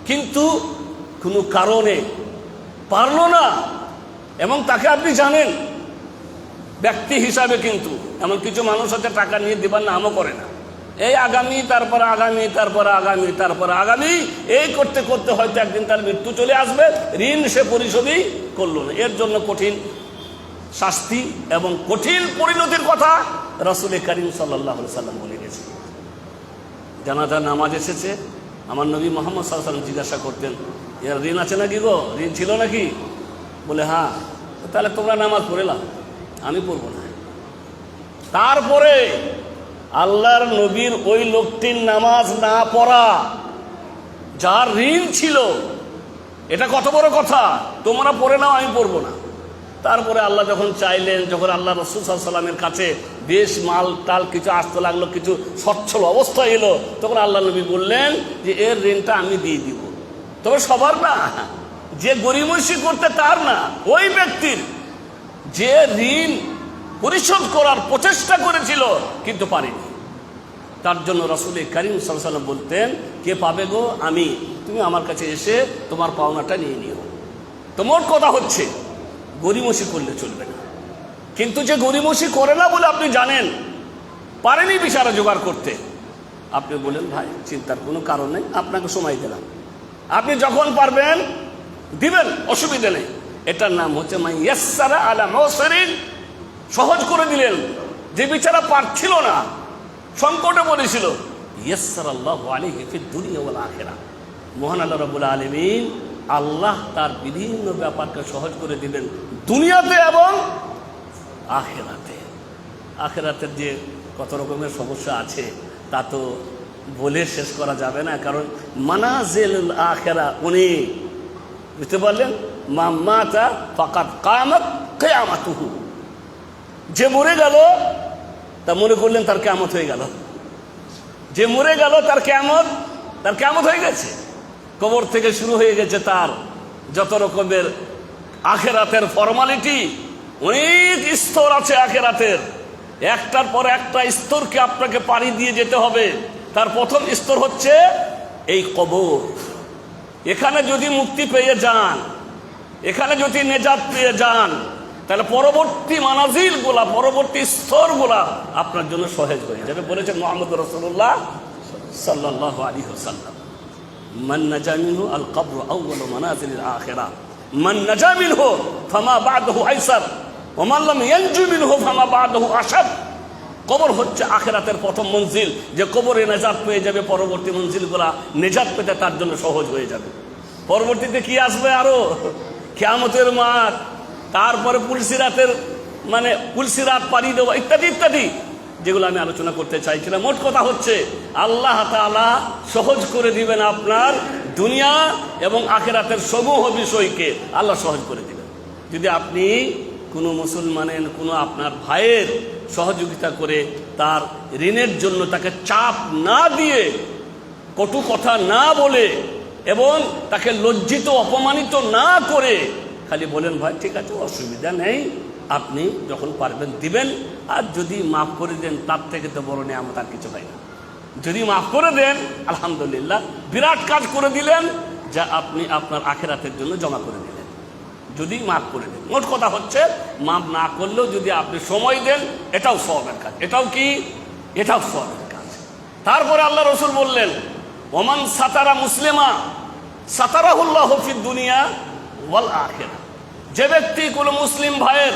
কিন্তু কোনো কারণে পারল না, এবং তাকে আপনি জানেন ব্যক্তি হিসাবে, কিন্তু এমন কিছু মানুষ আছে টাকা নিয়ে দিবার নামও করে না, এই আগামী তারপরে আগামী তারপরে আগামী তারপরে আগামী এই করতে করতে হয়তো একদিন তার মৃত্যু চলে আসবে, ঋণ সে পরিশোধই করলো না। এর জন্য কঠিন শাস্তি এবং কঠিন পরিণতির কথা রাসূল করিম সাল্লাল্লাহু আলাইহি সাল্লাম বলে গেছেন। জানাজার নামাজ এসেছে, আমার নবী মুহাম্মদ সাল্লাল্লাহু আলাইহি সাল্লাম জিজ্ঞাসা করতেন, এর ঋণ আছে নাকি গো, ঋণ ছিল নাকি? বলে হ্যাঁ। তাহলে তোমরা নামাজ পড়ে নাও, আমি পড়বো না। তারপরে আল্লাহর নবীর ওই লোকটির নামাজ না পড়া, যার ঋণ ছিল, এটা কত বড় কথা, তোমরা পড়ে নাও, আমি পড়বো না। তারপরে আল্লাহ যখন চাইলেন, যখন আল্লাহ রাসূল সাল্লাল্লাহু আলাইহি সাল্লামের কাছে বেশ মাল টাল কিছু আসতে লাগলো, কিছু সচ্ছল অবস্থা এলো, তখন আল্লাহ নবী বললেন যে এর ঋণটা আমি দিয়ে দিব। তবে সবার না, যে গরিমসি করতে তার না, ওই ব্যক্তির যে ঋণ পরিশোধ করার প্রচেষ্টা করেছিল কিন্তু পারেনি, তার জন্য রাসূল করিম সাল্লাল্লাহু আলাইহি সাল্লাম বলতেন, কে পাবে গো? আমি। তুমি আমার কাছে এসে তোমার পাওনাটা নিয়ে নিও। তো মোট কথা হচ্ছে, গরিমসি করলে চলবে না। কিন্তু যে গরিমসি করে না বলে আপনি জানেন পারেনি বিচারা জোগাড় করতে, আপনি বলেন ভাই চিন্তার কোনো কারণ নেই, আপনাকে সময় দিলাম, আপনি যখন পারবেন দিবেন, অসুবিধা নেই। এটার নাম হচ্ছে মাইয়াসসারা আলা মুসরিন, সহজ করে দিলেন। যে বিচারা পারছিল না, সংকটে পড়েছিল, ইয়াসসারাল্লাহু আলাইহি ফিদ দুনিয়া ওয়াল আখিরাহ, মহান আল্লাহ রাব্বুল আলামিন আল্লাহ তার বিভিন্ন ব্যাপারকে সহজ করে দিবেন দুনিয়াতে এবং আখিরাতে। আখিরাতের যে কত রকমের সমস্যা আছে তা তো বলে শেষ করা যাবে না, কারণ মানাজিলুল আখিরা অনেক, বুঝতে পারলেন? মাতা ফাকাত কামাত কিয়ামাতুহু, যে মরে গেল তা মনে করলেন তার কিয়ামত হয়ে গেল, যে মরে গেল তার কিয়ামত হয়ে গেছে। কবর থেকে শুরু হয়ে গেছে তার যত রকমের আখিরাতের ফর্মালিটি। অনেক স্তর আছে আখিরাতের, একটার পর একটা স্তরকে আপনাকে পাড়ি দিয়ে যেতে হবে। তার প্রথম স্তর হচ্ছে এই কবর। এখানে যদি মুক্তি পেয়ে যান, এখানে যদি নেজাত পেয়ে যান, তাহলে পরবর্তী মানাজিলগুলা, পরবর্তী স্তরগুলা আপনার জন্য সহজ হয়ে যাবে। বলেছেন মুহাম্মদ রাসূলুল্লাহ সাল্লাল্লাহু আলাইহি ওয়াসাল্লাম, মান নাজা মিনহু আল কবর আউয়ালু মানাজিলিল আখিরাহ, মান নাজা মিনহু ফামা বা'দাহু আইসার ওয়া মান লাম ইয়ানজু মিনহু ফামা বা'দাহু আশাদ। কবর হচ্ছে আখিরাতের প্রথম মঞ্জিল, যে কবরে নেজাত পেয়ে যাবে, পরবর্তী মঞ্জিলগুলা নেজাত পেতে তার জন্য সহজ হয়ে যাবে। পরবর্তীতে কি আসবে? আরো কিয়ামতের মাঠ, তারপরে পুলসিরাতের পুলসিরাত পাড়ি দেওয়া, ইত্যাদি ইত্যাদি, যেগুলো আমি আলোচনা করতে চাইছিলাম। মোট কথা হচ্ছে আল্লাহ তাআলা সহজ করে দিবেন আপনার দুনিয়া এবং আখিরাতের সমূহ বিষয়কে আল্লাহ সহজ করে দিবেন, যদি আপনি কোনো মুসলমানের, কোনো আপনার ভাইয়ের সহযোগিতা করে তার ঋণের জন্য তাকে চাপ না দিয়ে, কটু কথা না বলে এবং তাকে লজ্জিত অপমানিত না করে খালি বলেন ভাই ঠিক আছে অসুবিধা নেই, আপনি যখন পারবেন দিবেন, আর যদি মাফ করে দেন তার থেকে তো বড় নিয়ামত আর কিছু হয় না। যদি মাফ করে দেন আলহামদুলিল্লাহ, বিরাট কাজ করে দিলেন, যা আপনি আপনার আখিরাতের জন্য জমা করে দিলেন, যদি মাফ করে দেন। মোট কথা হচ্ছে মাফ না করলেও যদি আপনি সময় দেন, এটাও সওয়াবের কাজ। এটাও কি? এটাও সওয়াবের কাজ। তারপরে আল্লাহ রাসূল বললেন, ওমান সাতারা মুসলিমা সাতারাহুল্লাহু ফিদ দুনিয়া ওয়াল আখিরাহ, যে ব্যক্তি কোনো মুসলিম ভাইয়ের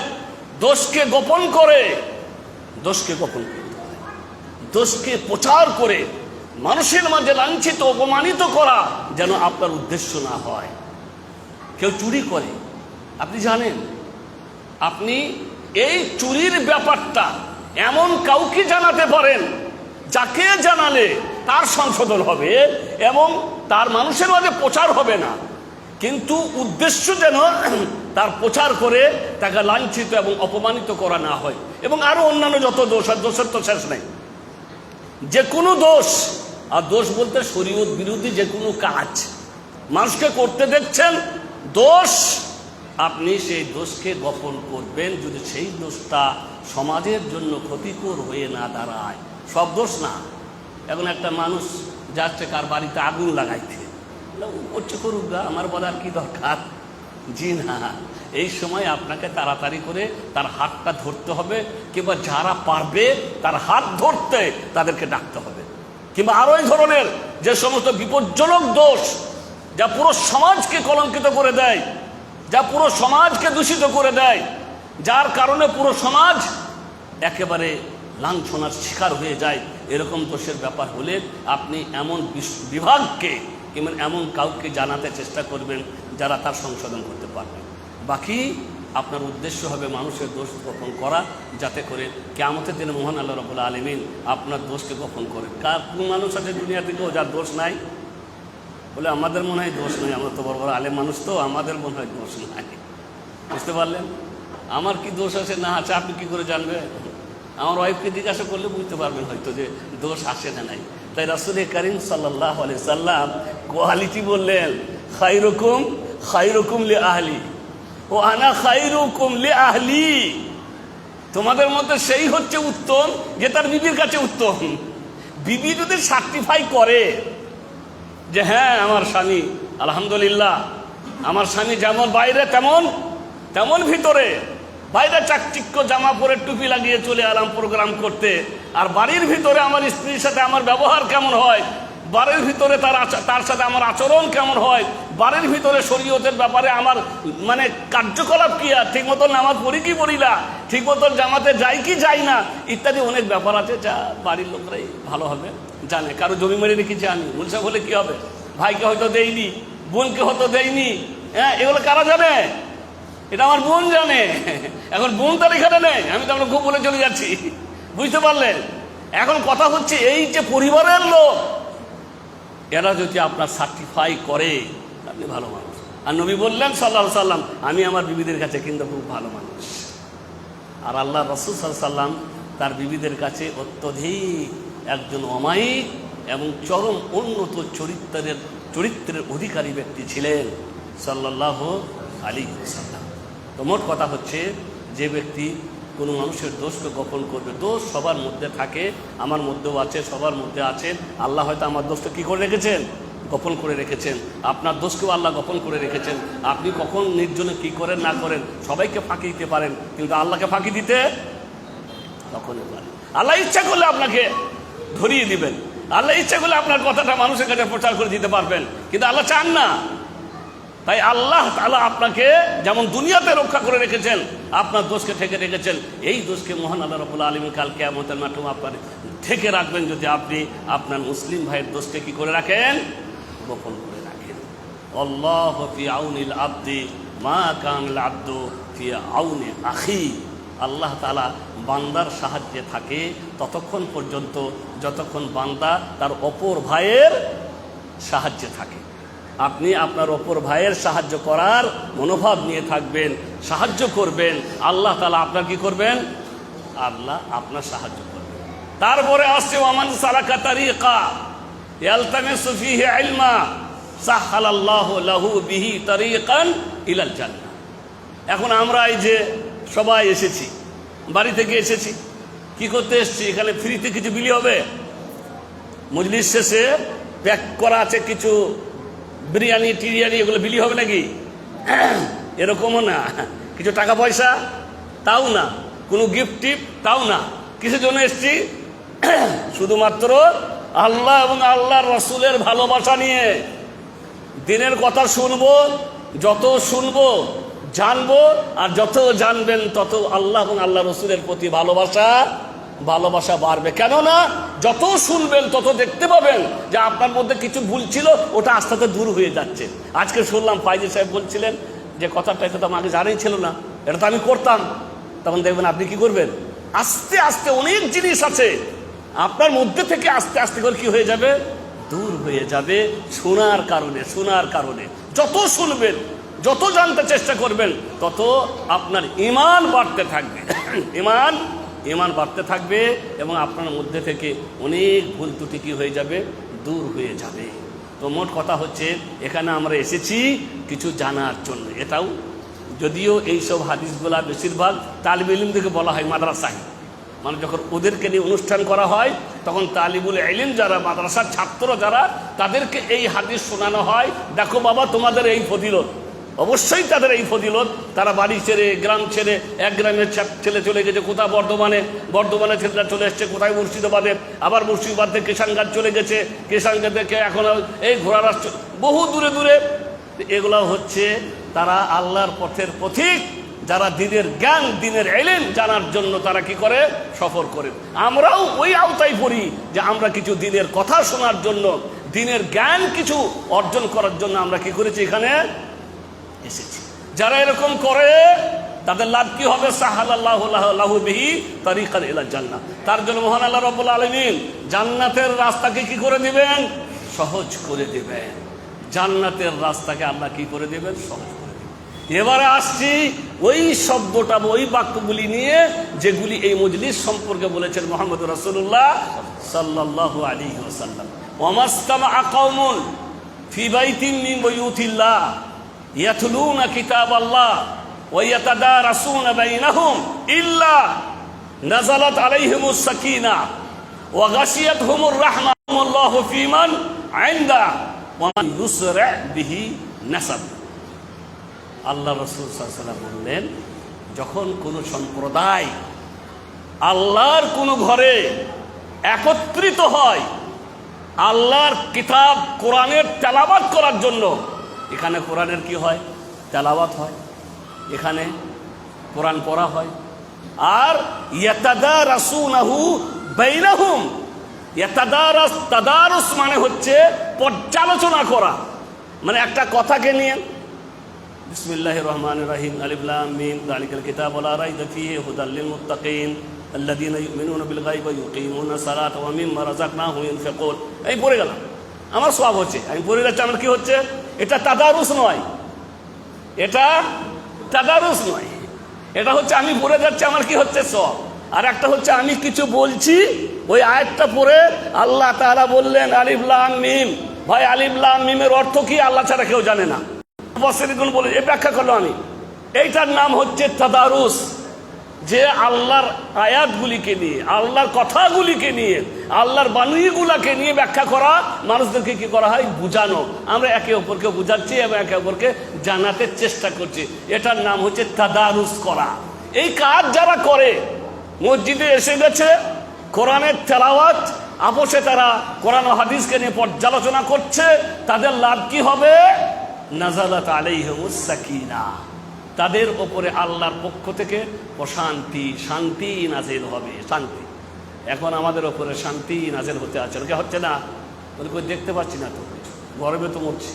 দোষকে গোপন করে, দোষকে প্রচার করে মানুষের মাঝে লাঞ্ছিত অপমানিত করা যেন আপনার উদ্দেশ্য না হয়। কেউ চুরি করে, আপনি জানেন, আপনি এই চুরির ব্যাপারটা এমন কাউকে জানাতে পারেন যাকে জানালে তার সংশোধন হবে এবং তার মানুষের মাঝে প্রচার হবে না, কিন্তু উদ্দেশ্য যেন তার প্রচার করে তাকে লাঞ্ছিত এবং অপমানিত করা না হয়। এবং আরো অন্যান্য যত দোষ, আর দোষের তো শেষ নেই, যে কোনো দোষ, আর দোষ বলতে শরীয়ত বিরোধী যে কোনো কাজ মানুষকে করতে দেখছেন, দোষ, আপনি সেই দোষকে গোপন করবেন যদি সেই দোষটা সমাজের জন্য ক্ষতিকর হয়ে না দাঁড়ায়। সব দোষ না। এখন একটা মানুষ যাচ্ছে কার বাড়িতে আগুন লাগাইতে, করছে করুক গা, আমার বলার কি দরকার। জি না, এই সময় আপনাকে তাড়াতাড়ি করে তার হাতটা ধরতে হবে, কিংবা যারা পারবে তার হাত ধরতে তাদেরকে ডাকতে হবে। কিংবা আরো এই ধরনের যে সমস্ত বিপজ্জনক দোষ যা পুরো সমাজকে কলঙ্কিত করে দেয়, যা পুরো সমাজকে দূষিত করে দেয়, যার কারণে পুরো সমাজ একেবারে লাঞ্ছনার শিকার হয়ে যায়, এরকম দোষের ব্যাপার হলে আপনি এমন বিভাগকে কিংবা এমন কাউকে জানাতে চেষ্টা করবেন যারা তার সংশোধন করতে পারবে। বাকি আপনার উদ্দেশ্য হবে মানুষের দোষ গোপন করা, যাতে করে কিয়ামতের দিনে মহান আল্লাহ রাব্বুল আলামিন আপনার দোষকে গোপন করে। কোন মানুষ আছে দুনিয়া থেকেও যার দোষ নাই? বলে আমাদের মনে হয় দোষ নেই, আমরা তো বড় বড় আলেম মানুষ, তো আমাদের মনে হয় দোষ নাই। বুঝতে পারলেন? আমার কি দোষ আছে না আছে আপনি কি করে জানবেন? আমার ওয়াইফকে জিজ্ঞাসা করলে বুঝতে পারবেন হয়তো যে দোষ আসে না নাই। তাই রাসূল করিম সাল্লাল্লাহু আলাইহি সাল্লাম কোয়ালিটি বললেন, খায়রুকুম খায়রুকুম লি আহলি ও আনা খায়রুকুম লি আহলি। তোমাদের মধ্যে সেই হচ্ছে উত্তম যে তার বিবির কাছে উত্তম। বিবি যদি সার্টিফাই করে যে হ্যাঁ আমার স্বামী আলহামদুলিল্লাহ, আমার স্বামী যেমন বাইরে তেমন ভিতরে, বাইরে চাকচিক্য জামা পরে টুপি লাগিয়ে চলে এলাম প্রোগ্রাম করতে, আর বাড়ির ভিতরে আমার স্ত্রীর সাথে আমার ব্যবহার কেমন হয়, বাড়ির ভিতরে তার সাথে আমার আচরণ কেমন হয়, বাড়ির ভিতরে শরীয়তের ব্যাপারে আমার মানে কার্যকলাপ কি, আর ঠিক মতন নামাজ পড়ি কি পড়ি না, ঠিক মতন জামাতে যাই কি যাই না, ইত্যাদি অনেক ব্যাপার আছে যা বাড়ির লোকরাই ভালোভাবে জানে। কারো জমি মেরে রেখেছি আমি, মুলসা বলে কি হবে, ভাইকে হয়তো দেইনি, বোনকে হয়তো দেইনি, হ্যাঁ এগুলো কারা জানে? এটা আমার বোন জানে। এখন বোন তার এখানে নেই, আমি তো আমরা খুব বলে চলে যাচ্ছি, বুঝতে পারলেন? এখন কথা হচ্ছে এই যে পরিবারের লোক, এরা যদি আপনার সার্টিফাই করে আপনি ভালো মানুষ। আর নবী বললেন সাল্লাল্লাহু আলাইহি সাল্লাম, আমি আমার বিবিদের কাছে কিন্তু খুব ভালো মানুষ। আর আল্লাহ রাসূল সাল্লাল্লাহু আলাইহি সাল্লাম তার বিবিদের কাছে অত্যধিক একজন অমায়িক এবং চরম উন্নত চরিত্রের অধিকারী ব্যক্তি ছিলেন সাল্লাল্লাহু আলাইহি ওয়াসাল্লাম। তো মোট কথা হচ্ছে, যে ব্যক্তি কোনো মানুষের দোষকে গোপন করবে, দোষ সবার মধ্যে থাকে, আমার মধ্যেও আছে, সবার মধ্যে আছে। আল্লাহ হয়তো আমার দোষটা কী করে রেখেছেন? গোপন করে রেখেছেন। আপনার দোষকেও আল্লাহ গোপন করে রেখেছেন। আপনি কখন নির্জনে কী করেন না করেন, সবাইকে ফাঁকি দিতে পারেন, কিন্তু আল্লাহকে ফাঁকি দিতে তখনই পারেন। আল্লাহ ইচ্ছা করলে আপনাকে ধরিয়ে দিবেন, আল্লাহ ইচ্ছা করলে আপনার কথাটা মানুষের কাছে প্রচার করে দিতে পারবেন, কিন্তু আল্লাহ চান না। তাই আল্লাহ তাআলা আপনাকে যেমন দুনিয়াতে রক্ষা করে রেখেছেন, আপনার দোষকে ঢেকে রেখেছেন, এই দোষকে মহান আল্লাহ রাব্বুল আলামিন কাল কিয়ামতের মাঠে আপনার ঢেকে রাখবেন যদি আপনি আপনার মুসলিম ভাইয়ের দোষকে কি করে রাখেন? গোপন করে রাখেন। আল্লাহু ফি আউনিল আবদি মা কানাল আবদু ফি আউনি আখি। আল্লাহ তাআলা বান্দার সাহায্যে থাকে ততক্ষণ পর্যন্ত যতক্ষণ বান্দা তার অপর ভাইয়ের সাহায্যে থাকে। আপনি আপনার অপর ভাইয়ের সাহায্য করার মনোভাব নিয়ে থাকবেন, সাহায্য করবেন, আল্লাহ তাআলা আপনার কি করবেন? আল্লাহ আপনার সাহায্য করবেন। তারপরে আসছে ওয়ামান সালাকা তারিকা ইয়ালতামিসু ফীহি ইলমা সাহহালাল্লাহু লাহু বিহি তারিকান ইলাল জান্নাহ। এখন আমরা এই যে সবাই এসেছি, বাড়ি থেকে এসেছি, কি করতে এসেছি? এখানে ফ্রিতে কিছু বিলি হবে? মজলিস শেষে প্যাক করা আছে কিছু বিরিয়ানি টিরিয়ানি, এগুলো বিলি হবে নাকি? এরকমও না। কিছু টাকা পয়সা তাও না, কোনো গিফট টিপ তাও না। কিসের জন্য এসছি? শুধুমাত্র আল্লাহ এবং আল্লাহর রাসূলের ভালোবাসা নিয়ে দিনের কথা শুনবো, যত শুনবো জানবো, আর যত জানবেন তত আল্লাহ এবং আল্লাহ রাসূলের প্রতি ভালোবাসা বাড়বে। কেননা যত শুনবেন তত দেখতে পাবেন যে আপনার মধ্যে কিছু ভুল ছিল, ওটা আস্তে আস্তে দূর হয়ে যাচ্ছে। আজকে শুনলাম ফাইজি সাহেব বলছিলেন যে কথাটা, এটা তো আমাকে জানাই ছিল না, এটা তো আমি করতাম। তখন দেখবেন আপনি কি করবেন, আস্তে আস্তে অনেক জিনিস আছে আপনার মধ্যে থেকে আস্তে আস্তে করে কি হয়ে যাবে, দূর হয়ে যাবে। শোনার কারণে যত শুনবেন, যত জানতে চেষ্টা করবেন, তত আপনার ঈমান বাড়তে থাকবে। ঈমান বাড়তে থাকবে এবং আপনার মধ্যে থেকে অনেক ভুল ত্রুটি কি হয়ে যাবে, দূর হয়ে যাবে। তো মোট কথা হচ্ছে, এখানে আমরা এসেছি কিছু জানার জন্য। এটাও যদিও এইসব হাদিসগুলা বেশিরভাগ তালিবে ইলম থেকে বলা হয় মাদ্রাসায়, মানে যখন ওদেরকে নিয়ে অনুষ্ঠান করা হয় তখন তালিবুল ইলম যারা, মাদ্রাসার ছাত্র যারা, তাদেরকে এই হাদিস শোনানো হয়, দেখো বাবা তোমাদের এই ফজিলত। অবশ্যই তাদের এই ফজিলত, তারা বাড়ি ছেড়ে, গ্রাম ছেড়ে, এক গ্রামের ছেলে চলে গেছে কোথাও বর্ধমানে ছেলেরা চলে এসছে কোথায় মুর্শিদাবাদে, আবার মুর্শিদাবাদ থেকে কিষানগঞ্জ চলে গেছে, কিষানগঞ্জ থেকে এখন এই ঘোড়ার আসছে বহু দূরে দূরে। এগুলো হচ্ছে তারা আল্লাহর পথের পথিক, যারা দিনের জ্ঞান, দিনের ইলম জানার জন্য তারা কি করে, সফর করে। আমরাও ওই আওতায় পড়ি যে আমরা কিছু দিনের কথা শোনার জন্য, দিনের জ্ঞান কিছু অর্জন করার জন্য আমরা কি করেছি, এখানে এসেছি। যারা এরকম করে তাদের লাভ কি হবে, সাহালাল্লাহু লাহু বিহি তারিকান ইলা জান্নাহ। তার জন্য মহান আল্লাহ রাব্বুল আলামিন জান্নাতের রাস্তাকে কি করে দিবেন, সহজ করে দিবেন। জান্নাতের রাস্তাকে আল্লাহ কি করে দিবেন, সহজ করে দিবেন। এবারে আসছি ওই শব্দটা, ওই বাক্যগুলি নিয়ে যেগুলি এই মজলিস সম্পর্কে বলেছেন মুহাম্মদ রাসূলুল্লাহ সাল্লাল্লাহু আলাইহি ওয়াসাল্লাম। ওয়ামাস্তামা কওমুন ফি বাইতিন মিন বুয়ুতিল্লাহ ইয়াতলুনা কিতাবাল্লাহ ওয়া ইয়াতাদারাসুনা বাইনাহুম ইল্লা নাযালাত আলাইহিমুস সাকিনাহ ওয়া গাশিয়াতহুমুর রাহমাহ আল্লাহু ফীমান ইনদা ওয়া মান ইউসরা বিহি নাসাব। আল্লাহ রাসূল সাল্লাল্লাহু আলাইহি ওয়াসাল্লাম বললেন, যখন কোনো সম্প্রদায় আল্লাহর কোনো ঘরে একত্রিত হয় আল্লাহর কিতাব কোরআনের তেলাওয়াত করার জন্য, এখানে কোরআনের কি হয়, তেলাওয়াত হয়, এখানে কোরআন পড়া হয়। আর ইয়াতাদারাসুনাহু বাইনাহুম, তাদারুস মানে হচ্ছে পর্যালোচনা করা, মানে একটা কথাকে নিয়ে বিসমিল্লাহির রহমানির রহিম আলিফ লাম মিম যালিকাল কিতাবু লা রাইবা ফীহি হুদাল লিল মুত্তাকিন আল্লাযীনা ইউমিনুনা বিল গায়বি ওয়া ইউকিমুনা সালাতা ওয়া মিম্মা রাযাকনাহুম ইউনফিকুন। এই পড়ে গেলাম, আমার সওয়াব হচ্ছে, আমি পড়ে যাচ্ছি, আমার কি হচ্ছে, এটা তাদারুস নয়, এটা তাদারুস নয়, এটা হচ্ছে আমি পড়ে যাচ্ছি, আমার কি হচ্ছে, সওয়াব। আর একটা হচ্ছে আমি কিছু বলছি, ওই আয়াতটা পড়ে আল্লাহ তাআলা বললেন আলিফ লাম মিম। ভাই আলিফ লাম মিমের অর্থ কি আল্লাহ ছাড়া কেউ জানে না, মুফাসসিরগণ বলে, এই ব্যাখ্যা করলো আমি। এইটার নাম হচ্ছে তাদারুস, যে আল্লাহর আয়াতগুলিকে নিয়ে, আল্লাহর কথাগুলিকে নিয়ে, আল্লাহর বাণীগুলাকে নিয়ে ব্যাখ্যা করা, মানুষদেরকে কি করা হয়, বুঝানো। আমরা একে অপরকে বুঝাচ্ছি এবং একে অপরকে জানাতে চেষ্টা করছি, এটার নাম হচ্ছে তাদারুস করা। এই কাজ যারা করে, মসজিদে এসে গেছে, কোরআনের তেলাওয়াত, আপোষে তারা কোরআন ও হাদিসকে নিয়ে পর্যালোচনা করছে, তাদের লাভ কি হবে, নাযালাত আলাইহিমুস সাকিনাহ, তাদের ওপরে আল্লাহর পক্ষ থেকে প্রশান্তি, শান্তি নাজিল হবে, শান্তি। এখন আমাদের ওপরে শান্তি নাজিল হতে আছে, কে হচ্ছে না, বলে কই দেখতে পাচ্ছি না তো, গরমে তো মরছি।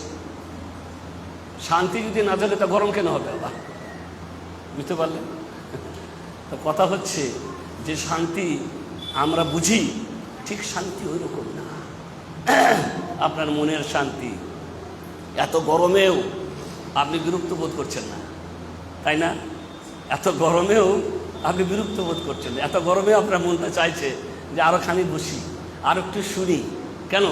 শান্তি যদি না জানে তা গরম কেন হবে আল্লাহ, বুঝতে পারলেন? তো কথা হচ্ছে যে শান্তি আমরা বুঝি, ঠিক শান্তি ওই রকম না। আপনার মনের শান্তি, এত গরমেও আপনি বিরক্ত বোধ করছেন না, তাই না? এত গরমেও আপনি বিরক্ত বোধ করছেন না, এত গরমেও আপনার মনটা চাইছে যে আরো খানি বসি, আর একটু শুনি। কেন?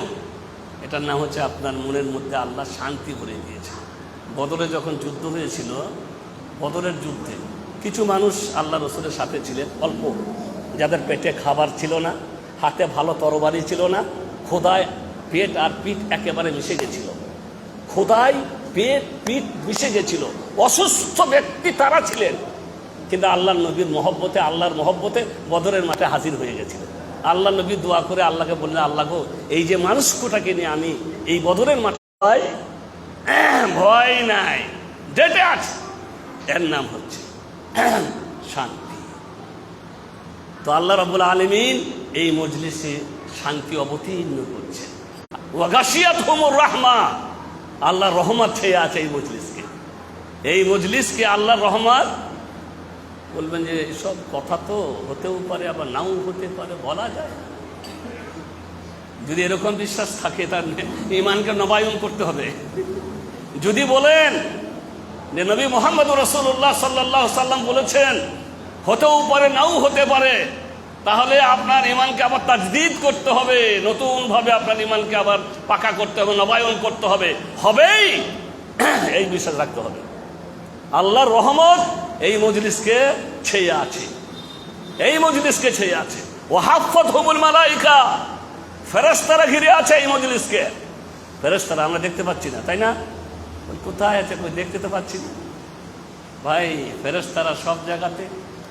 এটার নাম হচ্ছে আপনার মনের মধ্যে আল্লাহ শান্তি ভরে দিয়েছে। বদরে যখন যুদ্ধ হয়েছিল, বদরের যুদ্ধে কিছু মানুষ আল্লাহ রসুলের সাথে ছিলেন, অল্প, যাদের পেটে খাবার ছিল না, হাতে ভালো তরবারি ছিল না, খোদায় পেট আর পিঠ একেবারে মিশে গেছিল, খোদায় পেট পিঠ মিশে গেছিল, অসুস্থ ব্যক্তি তারা ছিলেন, কিন্তু আল্লাহ নবীর মহব্বতে, আল্লাহর মহব্বতে বদরের মাঠে হাজির হয়ে গেছিল। আল্লাহ নবী দোয়া করে আল্লাহকে বললেন, আল্লাহ গো, এই যে মানুষটাকে নিয়ে আমি এই বদরের মাঠে ভয় নাই, ডেটে আছে, এর নাম হচ্ছে শান্তি। তো আল্লাহ রাব্বুল আলামিন এই মজলিসে শান্তি অবতীর্ণ করছেন। ওয়া গাশিয়াতহুমুর রাহমা, আল্লাহর রহমত ছেয়ে আছে এই মজলিসকে, এই মজলিসকে আল্লাহর রহমত। বলবেন যে এসব কথা তো হতেও পারে, আবার নাও হতে পারে, বলা যায়। যদি এরকম বিশ্বাস থাকে, তার ঈমানকে নবায়ন করতে হবে। যদি বলেন যে নবী মুহাম্মদ রাসূলুল্লাহ সাল্লাল্লাহু আলাইহি সাল্লাম বলেছেন হতেও পারে, নাও হতে পারে, তাহলে আপনার ঈমানকে আবার তাজদীদ করতে হবে, নতুনভাবে আপনার ঈমানকে আবার পাকা করতে হবে, নবায়ন করতে হবে, হবেই, এই বিশ্বাস রাখতে হবে। আল্লাহর রহমত এই মজলিসকে ছেয়ে আছে। এই মজলিসকে ছেয়ে আছে। ও হাফাতহুমুল মালাইকা, ফেরেশতারা ঘিরে আছে এই মজলিসকে। ফেরেশতারা আমরা দেখতে পাচ্ছি না, তাই না? কোথায় আছে? কই দেখতে তো পাচ্ছি না ভাই। ফেরেশতারা সব জায়গাতে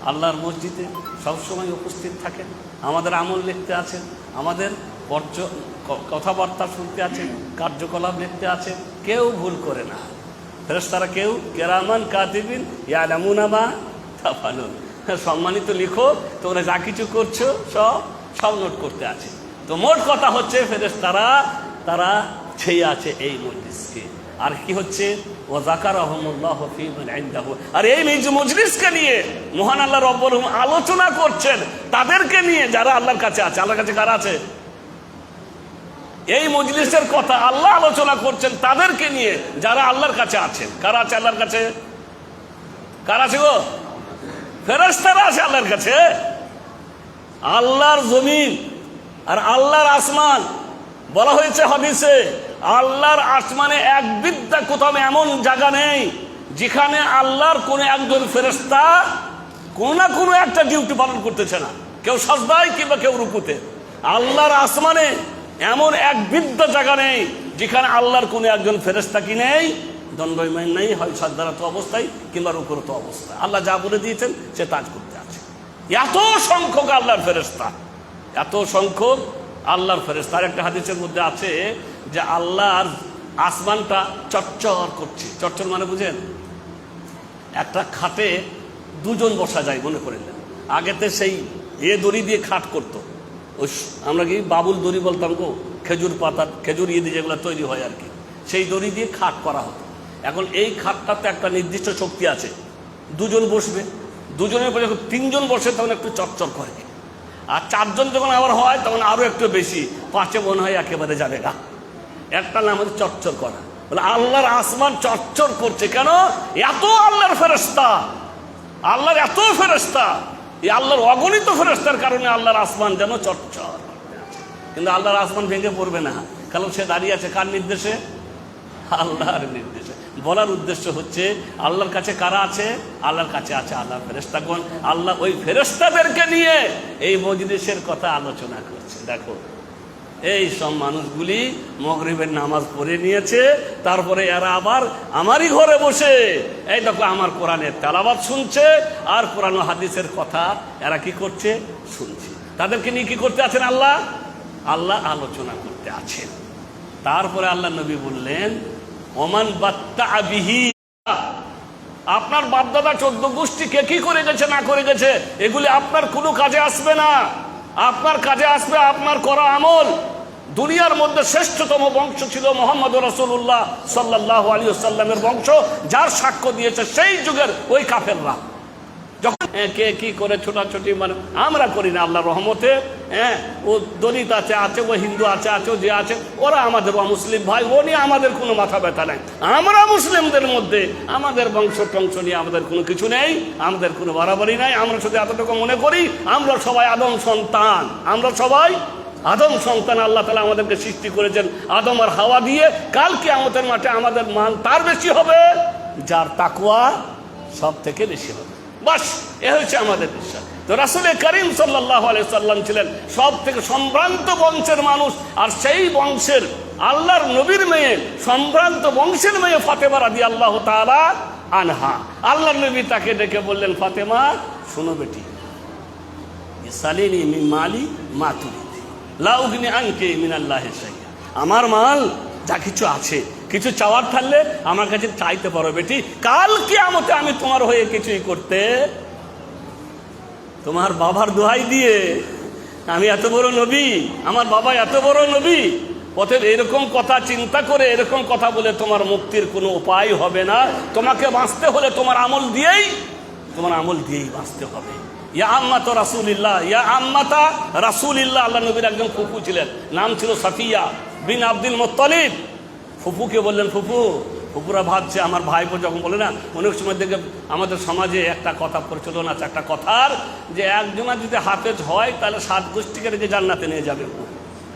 আল্লাহর মসজিদে সবসময় উপস্থিত থাকেন, আমাদের আমল লিখতে আছেন, আমাদের কথাবার্তা শুনতে আছেন, কার্যকলাপ লিখতে আছেন, কেউ ভুল করে না। ফেরেশতারা কেউ কিরামান কাতিবিন ইয়ালামুনা মা তাফআলুন, সম্মানিত লিখো, তোমরা যা কিছু করছো সব নোট করতে আছে। তো মোট কথা হচ্ছে ফেরেশতারা তারা ছেয়ে আছে এই মজলিসকে। আর কি হচ্ছে? ওয়া যাকারাহুমুল্লাহু ফী মান ইনদাহু, আর এই মজলিসকে নিয়ে মহান আল্লাহ রব্বুল আলামিন আলোচনা করছেন তাদেরকে নিয়ে যারা আল্লাহর কাছে আছে। আল্লাহর কাছে কারা আছে? এই মজলিসের কথা আল্লাহ আলোচনা করছেন তাদেরকে নিয়ে যারা আল্লাহর কাছে আছেন। কারা আছে আল্লাহর কাছে? কারা আছে গো? ফেরেশতারা আছে আল্লাহর কাছে। আল্লাহর জমিন আর আল্লাহর আসমান, বলা হয়েছে হাদিসে, আল্লাহর আসমানে এক বিদ্যা কোথাও এমন জায়গা নেই যেখানে আল্লাহর কোন একজন ফেরেশতা কোন না কোনো একটা ডিউটি পালন করতেছে না, কেউ সাজদায় কিংবা কেউ রুকুতে। আল্লাহর আসমানে এমন এক বিদ্যা জায়গা নেই যেখানে আল্লাহর কোনো একজন ফেরেশতা কি নেই, দণ্ডায়মান নেই, হয় সাজদারত অবস্থায় কিংবা রুকুরত অবস্থায়। আল্লাহ যা বলে দিয়েছেন সে কাজ করতে আছে। এত সংখ্যক আল্লাহর ফেরেশতা, এত সংখ্যক আল্লাহর ফেরেশতা। আর একটা হাদিসের মধ্যে আছে যে আল্লাহর আসমানটা চরচর করছে। চরচর মানে বুঝেন? একটা খাটে দুজন বসা যায় মনে করেন। আগেতে সেই দড়ি দিয়ে খাট করতো, ওই আমরা কি বাবুল দড়ি বলতাম গো, খেজুর পাতা খেজুর দিয়ে যেগুলো তৈরি হয় আর কি, সেই দড়ি দিয়ে খাট করা হতো। এখন এই খাটটাতে একটা নির্দিষ্ট শক্তি আছে, দুজন বসবে, দুজনের পরে যখন তিনজন বসে তখন একটু চরচর করে, আর চারজন যখন আবার হয় তখন আরো একটু বেশি, পাঁচে মনে হয় একেবারে যাবে গা। একটা নাম হচ্ছে চরচর করা। বলে আল্লাহর আসমান চরচর করছে কেন? এত আল্লাহর ফেরেশতা, আল্লাহর এত ফেরেশতা, এই আল্লাহর অগণিত ফেরেশতার কারণে আল্লাহর আসমান যেন চরচর করতে আছে। কিন্তু আল্লাহর আসমান ভেঙে পড়বে না, কারণ সে দাঁড়িয়ে আছে কার নির্দেশে? আল্লাহর নির্দেশে। বলার উদ্দেশ্য হচ্ছে আল্লাহর কাছে কারা আছে? আল্লাহর কাছে আছে আল্লাহর ফেরেশতাগণ। আল্লাহ ওই ফেরেশতাদেরকে নিয়ে এই মজলিসের কথা আলোচনা করছে। দেখো এই সব মানুষগুলি মাগরিবের নামাজ পড়ে নিয়েছে, তারপরে এরা আবার আমারই ঘরে বসে এই দেখো আমার কোরআনের তেলাওয়াত শুনছে, আর কোরআন ও হাদিসের কথা এরা কি করছে? শুনছে। তাদেরকে নিয়ে কি করতে আছেন? আল্লাহ আলোচনা করতে আছেন। তারপরে আল্লাহ নবী বললেন, ওমান বাত্তা বিহি, আপনার বাপদাদা 14 গোষ্ঠী কে কি করে গেছে না করে গেছে এগুলি আপনার কোনো কাজে আসবে না। আপনার কাজে আসবে আপনার করা আমল। দুনিয়ার মধ্যে শ্রেষ্ঠতম বংশ ছিল মুহাম্মদ রাসূলুল্লাহ সাল্লাল্লাহু আলাইহি ওয়াসাল্লামের বংশ, যার সাক্ষ্য দিয়েছে সেই যুগের ওই কাফেররা। যখন কে কি করে ছোটাছুটি মানে আমরা করি না, আল্লাহর রহমতে ও দলিত আছে ও হিন্দু আছে ও যে আছে, ওরা আমাদের অমুসলিম ভাই, ও নিয়ে আমাদের কোনো মাথা ব্যথা নাই। আমরা মুসলিমদের মধ্যে আমাদের বংশ টংশ নিয়ে আমাদের কোনো কিছু নেই, আমাদের কোনো বাড়াবাড়ি নাই। আমরা শুধু এতটুকু মনে করি আমরা সবাই আদম সন্তান, আমরা সবাই আদম সন্তান। আল্লাহ তাআলা আমাদেরকে সৃষ্টি করেছেন আদম আর হাওয়া দিয়ে। কাল কিয়ামতের মাঠে আমাদের মান তার বেশি হবে যার তাকওয়া সব থেকে বেশি হবে। বাস এ হচ্ছে আমাদের বিশ্বাস। তো রাসূল করিম সাল্লাল্লাহু আলাইহি সাল্লাম ছিলেন সব থেকে সম্ভ্রান্ত বংশের মানুষ, আর সেই বংশের আল্লাহর নবীর মেয়ে, সম্ভ্রান্ত বংশের মেয়ে ফাতেমা রাদিয়াল্লাহু তাআলা আনহা। আল্লাহর নবী তাকে ডেকে বললেন, ফাতেমা শোনো বেটি, সালিনি মিন মালি মা তুরিদি লা উগনি আনকি মিনাল্লাহি শাইআ, আমার মাল যা কিছু আছে, কিছু চাওয়ার থাকলে আমার কাছে চাইতে পারো বেটি, কাল কিয়ামতে আমি তোমার হয়ে কিছুই করতে, তোমার বাবার দোহাই দিয়ে, আমি এত বড় নবী, আমার বাবা এত বড় নবী, অতএব এরকম কথা চিন্তা করে এরকম কথা বলে তোমার মুক্তির কোনো উপায় হবে না। তোমাকে বাঁচতে হলে তোমার আমল দিয়েই বাঁচতে হবে। ইয়া আম্মাতা রাসূলিল্লাহ, ইয়া আম্মাতা রাসূলিল্লাহ, আল্লাহ নবীর একজন ফুফু ছিলেন, নাম ছিল সাফিয়া বিন আব্দুল মুত্তালিব। ফুফুকে বললেন, ফুপুরা ভাবছে আমার ভাইপো যখন বলে না, অনেক সময় দেখে আমাদের সমাজে একটা কথা প্রচলন আছে, একটা কথার যে একজনা যদি হাফেজ হয় তাহলে 7 গোষ্ঠীকে রেখে জান্নাতে নিয়ে যাবে।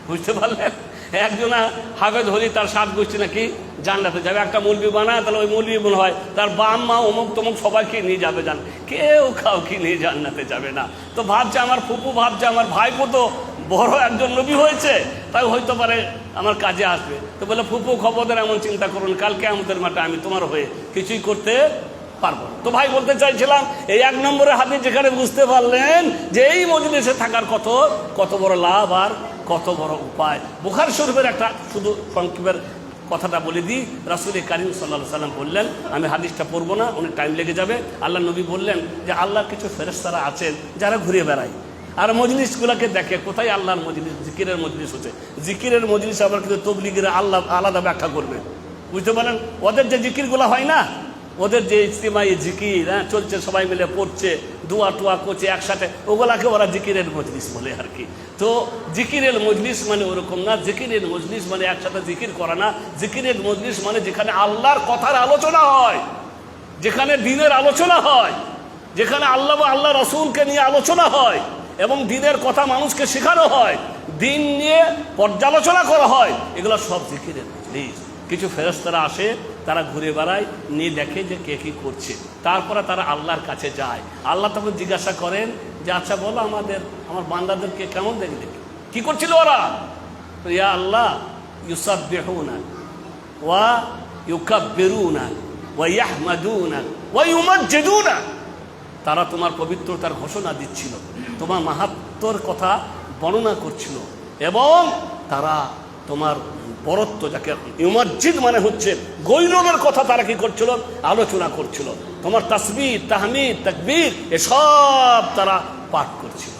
বুঝতে পারলেন? একজনা হাফেজ হলি তার 7 গোষ্ঠী নাকি জান্নাতে যাবে। একটা মৌলবি বানায়, তাহলে ওই মৌলবি মনে হয় তার বাম মা অমুক তমুক সবাইকে নিয়ে যাবে, কেউ কাউকে নিয়ে জান্নাতে যাবে না। তো ভাবছে আমার ফুপু, ভাবছে আমার ভাইপো তো বড় একজন নবী হয়েছে, তাই হয়তো পারে আমার কাজে আসবে। তো বলে ফুপু খবরদার এমন চিন্তা করুন, কালকে আমাদের মাঠে আমি তোমার হয়ে কিছুই করতে পারবো না। তো ভাই বলতে চাইছিলাম, এই 1 নম্বরের হাদিস যেখানে বুঝতে পারলেন যে এই মজলিসে থাকার কত বড় লাভ আর কত বড় উপায়। বুখারী শরীফের একটা শুধু সংক্ষেপের কথাটা বলে দিই। রাসূল কারীম সাল্লাল্লাহু আলাইহি সাল্লাম বললেন, আমি হাদিসটা পড়বো না, অনেক টাইম লেগে যাবে। আল্লাহ নবী বললেন যে আল্লাহর কিছু ফেরেশতারা আছেন যারা ঘুরে বেড়ায় আর মজলিসগুলোকে দেখে কোথায় আল্লাহর মজলিস, জিকিরের মজলিস হচ্ছে। জিকিরের মজলিস আবার কিন্তু তবলিগের আল্লাহ আলাদা ব্যাখ্যা করবে, বুঝতে পারেন? ওদের যে জিকিরগুলো হয় না, ওদের যে ইজতিমাই জিকির চলছে, সবাই মিলে পড়ছে, দোয়া টোয়া করছে একসাথে, ওগুলাকে ওরা জিকিরের মজলিস বলে আর কি। তো জিকিরের মজলিস মানে ওরকম না। জিকিরের মজলিস মানে একসাথে জিকির করা না। জিকিরের মজলিস মানে যেখানে আল্লাহর কথার আলোচনা হয়, যেখানে দ্বীনের আলোচনা হয়, যেখানে আল্লাহ বা আল্লাহ রসুলকে নিয়ে আলোচনা হয় এবং দ্বীনের কথা মানুষকে শেখানো হয়, দ্বীন নিয়ে পর্যালোচনা করা হয়, এগুলো সব জিকিরের মজলিস। কিছু ফেরেশতারা আসে, তারা ঘুরে বেড়ায়, নিয়ে দেখে যে কে কী করছে, তারপরে তারা আল্লাহর কাছে যায়। আল্লাহ তখন জিজ্ঞাসা করেন যে আচ্ছা বলো আমার বান্দাদেরকে কেমন দেখলে, কি করছিল ওরা? ইয়া আল্লাহ ইউসাব্বিহুনা ওয়া ইউকাব্বিরুনা ওয়া ইয়াহমাদুনা ওয়া ইউমাজ্জিদুনা, তারা তোমার পবিত্রতার ঘোষণা দিচ্ছিল, তোমার মাহাত্ম্যর কথা বর্ণনা করছিল এবং তারা তোমার বরত্ব, যাকে ইউমাজ্জিদ মানে হচ্ছে গৌরবের কথা, তারা কি করছিল? আলোচনা করছিল। তোমার তাসবিহ, তাহমিদ, তাকবীর এসব তারা পাঠ করছিল।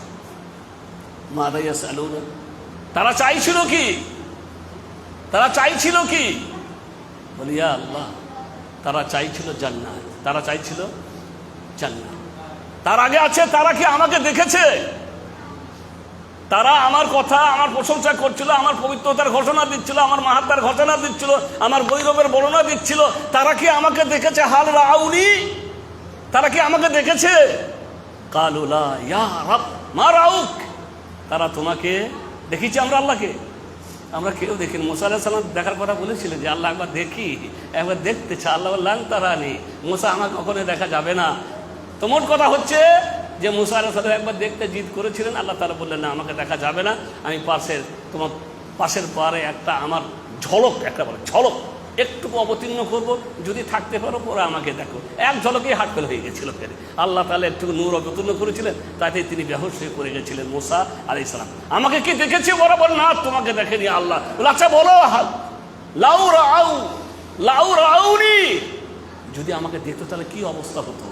মাযা ইয়াসআলুনা, তারা চাইছিল কি? তারা চাইছিল কি? বলি ইয়া আল্লাহ, তারা চাইছিল জান্নাত। তারা চাইছিল জান্নাত। তার আগে আছে, তারা কি আমাকে দেখেছে? তারা আমার কথা, আমার প্রশংসা করছিল, আমার পবিত্রতার ঘোষণা দিচ্ছিল, আমার মাহাত্ম্যের ঘোষণা দিচ্ছিল, আমার গৌরবের বর্ণনা দিচ্ছিল। তারা কি আমাকে দেখেছে? হাল রাউনি, তারা কি আমাকে দেখেছে? কালু লা ইয়া রাব মা রাউক, তারা তোমাকে দেখেছি। আমরা আল্লাহকে আমরা কেউ দেখিনি। মুসা আলাইহিস সালাম দেখার কথা বলেছিলেন যে আল্লাহ একবার দেখি, একবার দেখতে চাই। আল্লাহ বললেন তারানি, মুসা আমাকে কখনো দেখা যাবে না। তো মোট কথা হচ্ছে যে মুসা আলাইহিস সালাম একবার দেখতে জিদ করেছিলেন, আল্লাহ তাআলা বললেন না, আমাকে দেখা যাবে না। আমি তোমার পাশের পারে একটা আমার ঝলক, একটা বলে ঝলক একটুকু অবতীর্ণ করবো, যদি থাকতে পারো পরে আমাকে দেখো। এক ঝলকেই হাট ফেল হয়ে গেছিল ফেরে। আল্লাহ তাআলা একটু নূর অবতীর্ণ করেছিলেন, তাতে তিনি বেহুশ হয়ে পড়ে গেছিলেন মুসা আলাইহিস সালাম। আমাকে কি দেখেছে? বরাবর না, তোমাকে দেখেনি। আল্লাহ আচ্ছা বলো, লাউ রাউনি, যদি আমাকে দেখতো তাহলে কি অবস্থা হতো?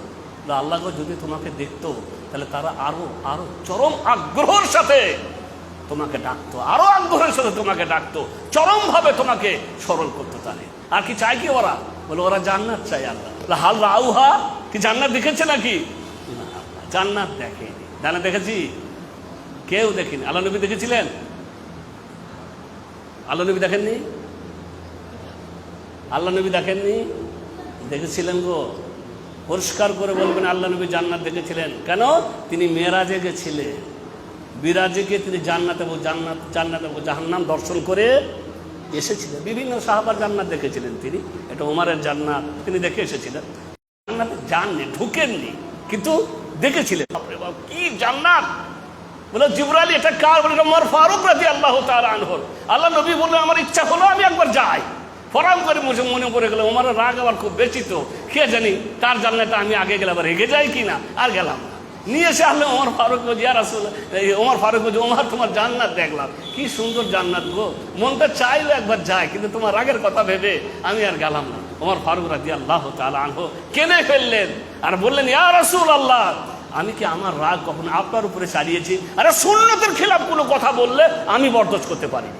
আল্লাহ যদি তোমাকে দেখতো তাহলে তারা আরো আরো চরম আগ্রহের সাথে তোমাকে ডাকতো, আরো আগ্রহের সাথে তোমাকে ডাকতো, চরমভাবে তোমাকে স্মরণ করতো। তাহলে আর কি চাই কি ওরা? বলে ওরা জান্নাত চাই। আল্লাহ হাল রাউহা, কি জান্নাত দেখেছে নাকি? জান্নাত দেখেনি। জান্নাত দেখেছি? কেউ দেখেনি। আল্লাহ নবী দেখেছিলেন? আল্লাহ নবী দেখেননি? আল্লাহ নবী দেখেননি? দেখেছিলেন গো। পরিষ্কার করে বলবেন আল্লাহ নবী জান্নাত দেখেছিলেন। কেন? তিনি মেরাজে গেছিলেন, বিরাজে গিয়ে তিনি জান্নাতে জাহান্নাম দর্শন করে এসেছিলেন। বিভিন্ন সাহাবার জান্নাত দেখেছিলেন তিনি। এটা ওমরের জান্নাত, তিনি দেখে এসেছিলেন। জান্নাতে যাননি, ঢুকেননি, কিন্তু দেখেছিলেন। কি জান্নাত! বলে জিবরাইল এটা কার? বলে ওমর ফারুক রাদিয়াল্লাহু তাআলা আনহু। আল্লাহ নবী বললেন আমার ইচ্ছা হলো আমি একবার যাই। ফরাম করে মনে পড়ে গেল ওমরের রাগ আবার খুব বেশি, তো কে জানি তার জান্নাতে আমি আগে গেলে আবার রেগে যাই কিনা, আর গেলাম না। নিয়ে এসে আনলে ওমর ফারুক ইয়া রাসূলুল্লাহ, ওমর ফারুক বলছে ওমর তোমার জান্নাত দেখলাম, কি সুন্দর জান্নাত গো, মনটা চাইলো একবার যায়, কিন্তু তোমার রাগের কথা ভেবে আমি আর গেলাম না। ওমর ফারুক রাদিয়াল্লাহু তাআলা আনহু কেনে ফেললেন আর বললেন ইয়া রাসূলুল্লাহ, আমি কি আমার রাগ কখনো আপনার উপরে চালিয়েছি? আরে সুন্নতের খেলাফ কোনো কথা বললে আমি বরদাস্ত করতে পারিনি,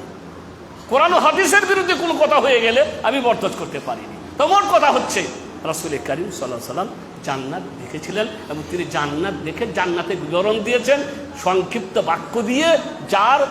কোরআন ও হাদিসের বিরুদ্ধে কোনো কথা হয়ে গেলে আমি বরদাস্ত করতে পারিনি। তো মোট কথা হচ্ছে রাসূল কারীম সাল্লাল্লাহু আলাইহি ওয়াসাল্লাম জান্নাত দেখেছিলেন এবং তিনি জান্নাত দেখে জান্নাতের বিবরণ দিয়েছেন সংক্ষিপ্ত বাক্য দিয়ে, যার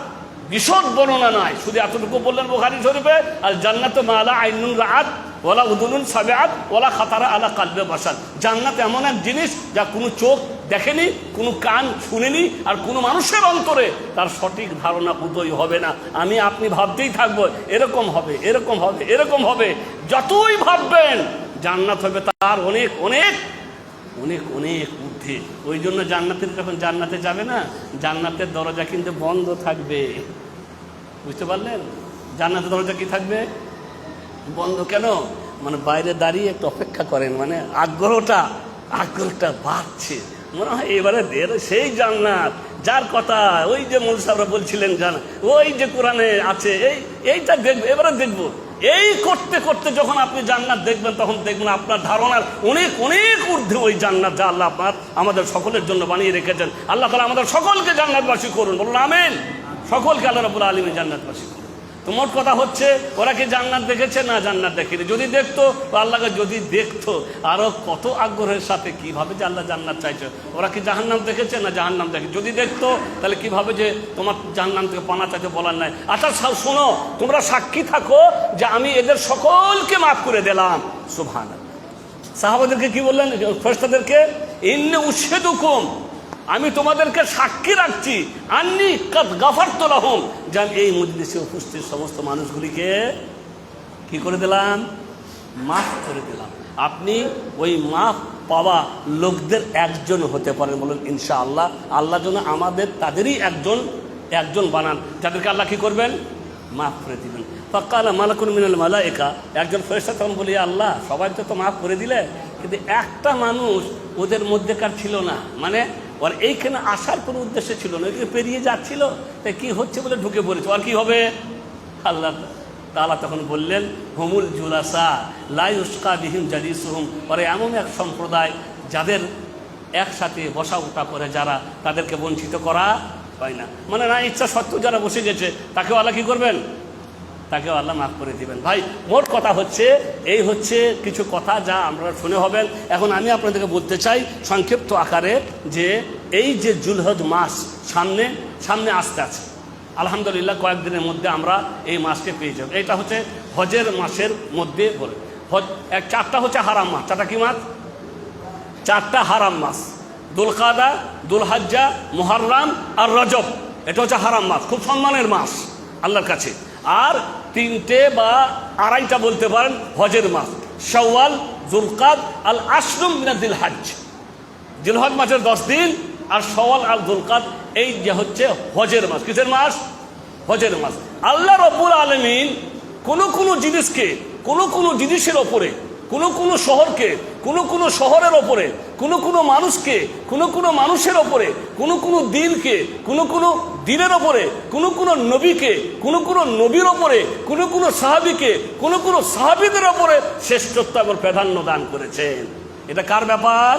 বিশদ বর্ণনা নয়। শুধু এতটুকু বললেন বুখারী শরীফে, আল জান্নাতু মা লা আইনুন রাআত ওয়ালা উযুনুন সামিআত ওয়ালা খাতারা আলা কলবি বাশার। জান্নাত এমন এক জিনিস যা কোনো চোখ দেখেনি, কোনো কান শুনেনি, আর কোনো মানুষের অন্তরে তার সঠিক ধারণা উদয় হবে না। আমি আপনি ভাবতেই থাকবো এরকম হবে, এরকম হবে, এরকম হবে। যতই ভাববেন জান্নাত হবে তার অনেক অনেক অনেক অনেক ঊর্ধ্বে। ওই জন্য জান্নাতের যখন জান্নাতে যাবে না, জান্নাতের দরজা কিন্তু বন্ধ থাকবে। বুঝতে পারলেন? জান্নাতের দরজা কি থাকবে? বন্ধ। কেন? মানে বাইরে দাঁড়িয়ে একটু অপেক্ষা করেন, মানে আগ্রহটা বাড়ছে, মনে হয় এবারে সেই জান্নাত যার কথা ওই যে মূল সাহেবরা বলছিলেন, ওই যে কোরআনে আছে, এইটা দেখবো, এবারে দেখবো। এই করতে করতে যখন আপনি জান্নাত দেখবেন, তখন দেখবেন আপনার ধারণার অনেক অনেক ঊর্ধ্বে ওই জান্নাত, যা আল্লাহ আমাদের সকলের জন্য বানিয়ে রেখেছেন। আল্লাহ তাআলা আমাদের সকলকে জান্নাতবাসী করুন, বলুন আমিন। সকলকে আল্লাহ রাব্বুল আলামিন জান্নাতবাসী করুন। তো মোট কথা হচ্ছে, ওরা কি জান্নাত দেখেছে? না, জান্নাত দেখেনি। যদি দেখতো, আল্লাহকে যদি দেখতো, আরো কত আগ্রহের সাথে কিভাবে যে আল্লাহ জান্নাত চাইছে। ওরা কি জাহান্নাম দেখেছে? না, জাহান্নাম দেখে। যদি দেখতো তাহলে কিভাবে যে তোমার জাহান্নাম থেকে পানা চাইতে বলার নাই। আচ্ছা শোনো, তোমরা সাক্ষী থাকো যে আমি এদের সকলকে মাফ করে দিলাম। সুবহানাল্লাহ। সাহাবাদেরকে কি বললেন? ফেরেশতাদেরকে, ইন্নী উশহিদুকুম, আমি তোমাদেরকে সাক্ষী রাখছি, আন্নী কাদ গাফারতু লাহুম, যে আমি এই মজলিসে উপস্থিত সমস্ত মানুষগুলিকে কি করে দিলাম? মাফ করে দিলাম। আপনি ওই মাফ পাওয়া লোকদের একজন হতে পারেন, বলুন ইনশাআল্লাহ। আল্লাহ যেন আমাদের তাদেরই একজন বানান, যাদেরকে আল্লাহ কি করবেন? মাফ করে দিবেন। ফাকালা মালাকুন মিনাল মালায়েকা, একজন ফেরেশতা তখন বলি, আল্লাহ সবাই তো মাফ করে দিলে, কিন্তু একটা মানুষ ওদের মধ্যেকার ছিল না, মানে ওর এইখানে আসার কোনো উদ্দেশ্য ছিল না, ওইখানে পেরিয়ে যাচ্ছিল, তাই কি হচ্ছে বলে ঢুকে পড়েছে। আর কি হবে? আল্লাহ তাআলা তখন বললেন, হুমুল জুলাসা লা ইউসকা বিহিম জালিসুহুম, ওরা এমন এক সম্প্রদায় যাদের একসাথে বসা উঠা করে যারা, তাদেরকে বঞ্চিত করা হয় না। মানে না ইচ্ছা সত্ত্বেও যারা বসে গেছে, তাকেও আল্লাহ কি করবেন? তাকেও আল্লাহ মাফ করে দিবেন। ভাই মোট কথা হচ্ছে, এই হচ্ছে কিছু কথা যা আমরা শুনে হবেন। এখন আমি আপনাদেরকে বলতে চাই সংক্ষিপ্ত আকারে, যে এই যে জুলহজ মাস সামনে আসতে আছে, আলহামদুলিল্লাহ কয়েকদিনের মধ্যে আমরা এই মাসকে পেয়ে যাব। এটা হচ্ছে হজের মাসের মধ্যে বলে। চারটা হচ্ছে হারাম মাস। চারটা কি মাস? চারটা হারাম মাস, দুলকাদা, দুলহাজ্জা, মুহররম আর রজব। এটা হচ্ছে হারাম মাস, খুব সম্মানের মাস আল্লাহর কাছে। আর তিনটে বা আড়াইটা বলতে পারেন হজের মাস, শাওয়াল, যুলকাদ, আল আশরুম মিনাল হজ। জিলহজ মাসের 10 দিন, আর শাওয়াল আর যুলকাদ, এই যে হচ্ছে হজের মাস। কিসের মাস? হজের মাস। আল্লাহ রাব্বুল আলামিন কোনো জিনিসকে, কোনো জিনিসের ওপরে, কোনো শহরকে, কোনো শহরের ওপরে, কোনো মানুষকে, কোনো মানুষের ওপরে, কোনো দিনকে, কোনো দিনের ওপরে, কোনো নবীকে, কোনো নবীর ওপরে, কোনো সাহাবীকে, কোনো সাহাবীদের ওপরে শ্রেষ্ঠত্ব এবং প্রাধান্য দান করেছেন। এটা কার ব্যাপার?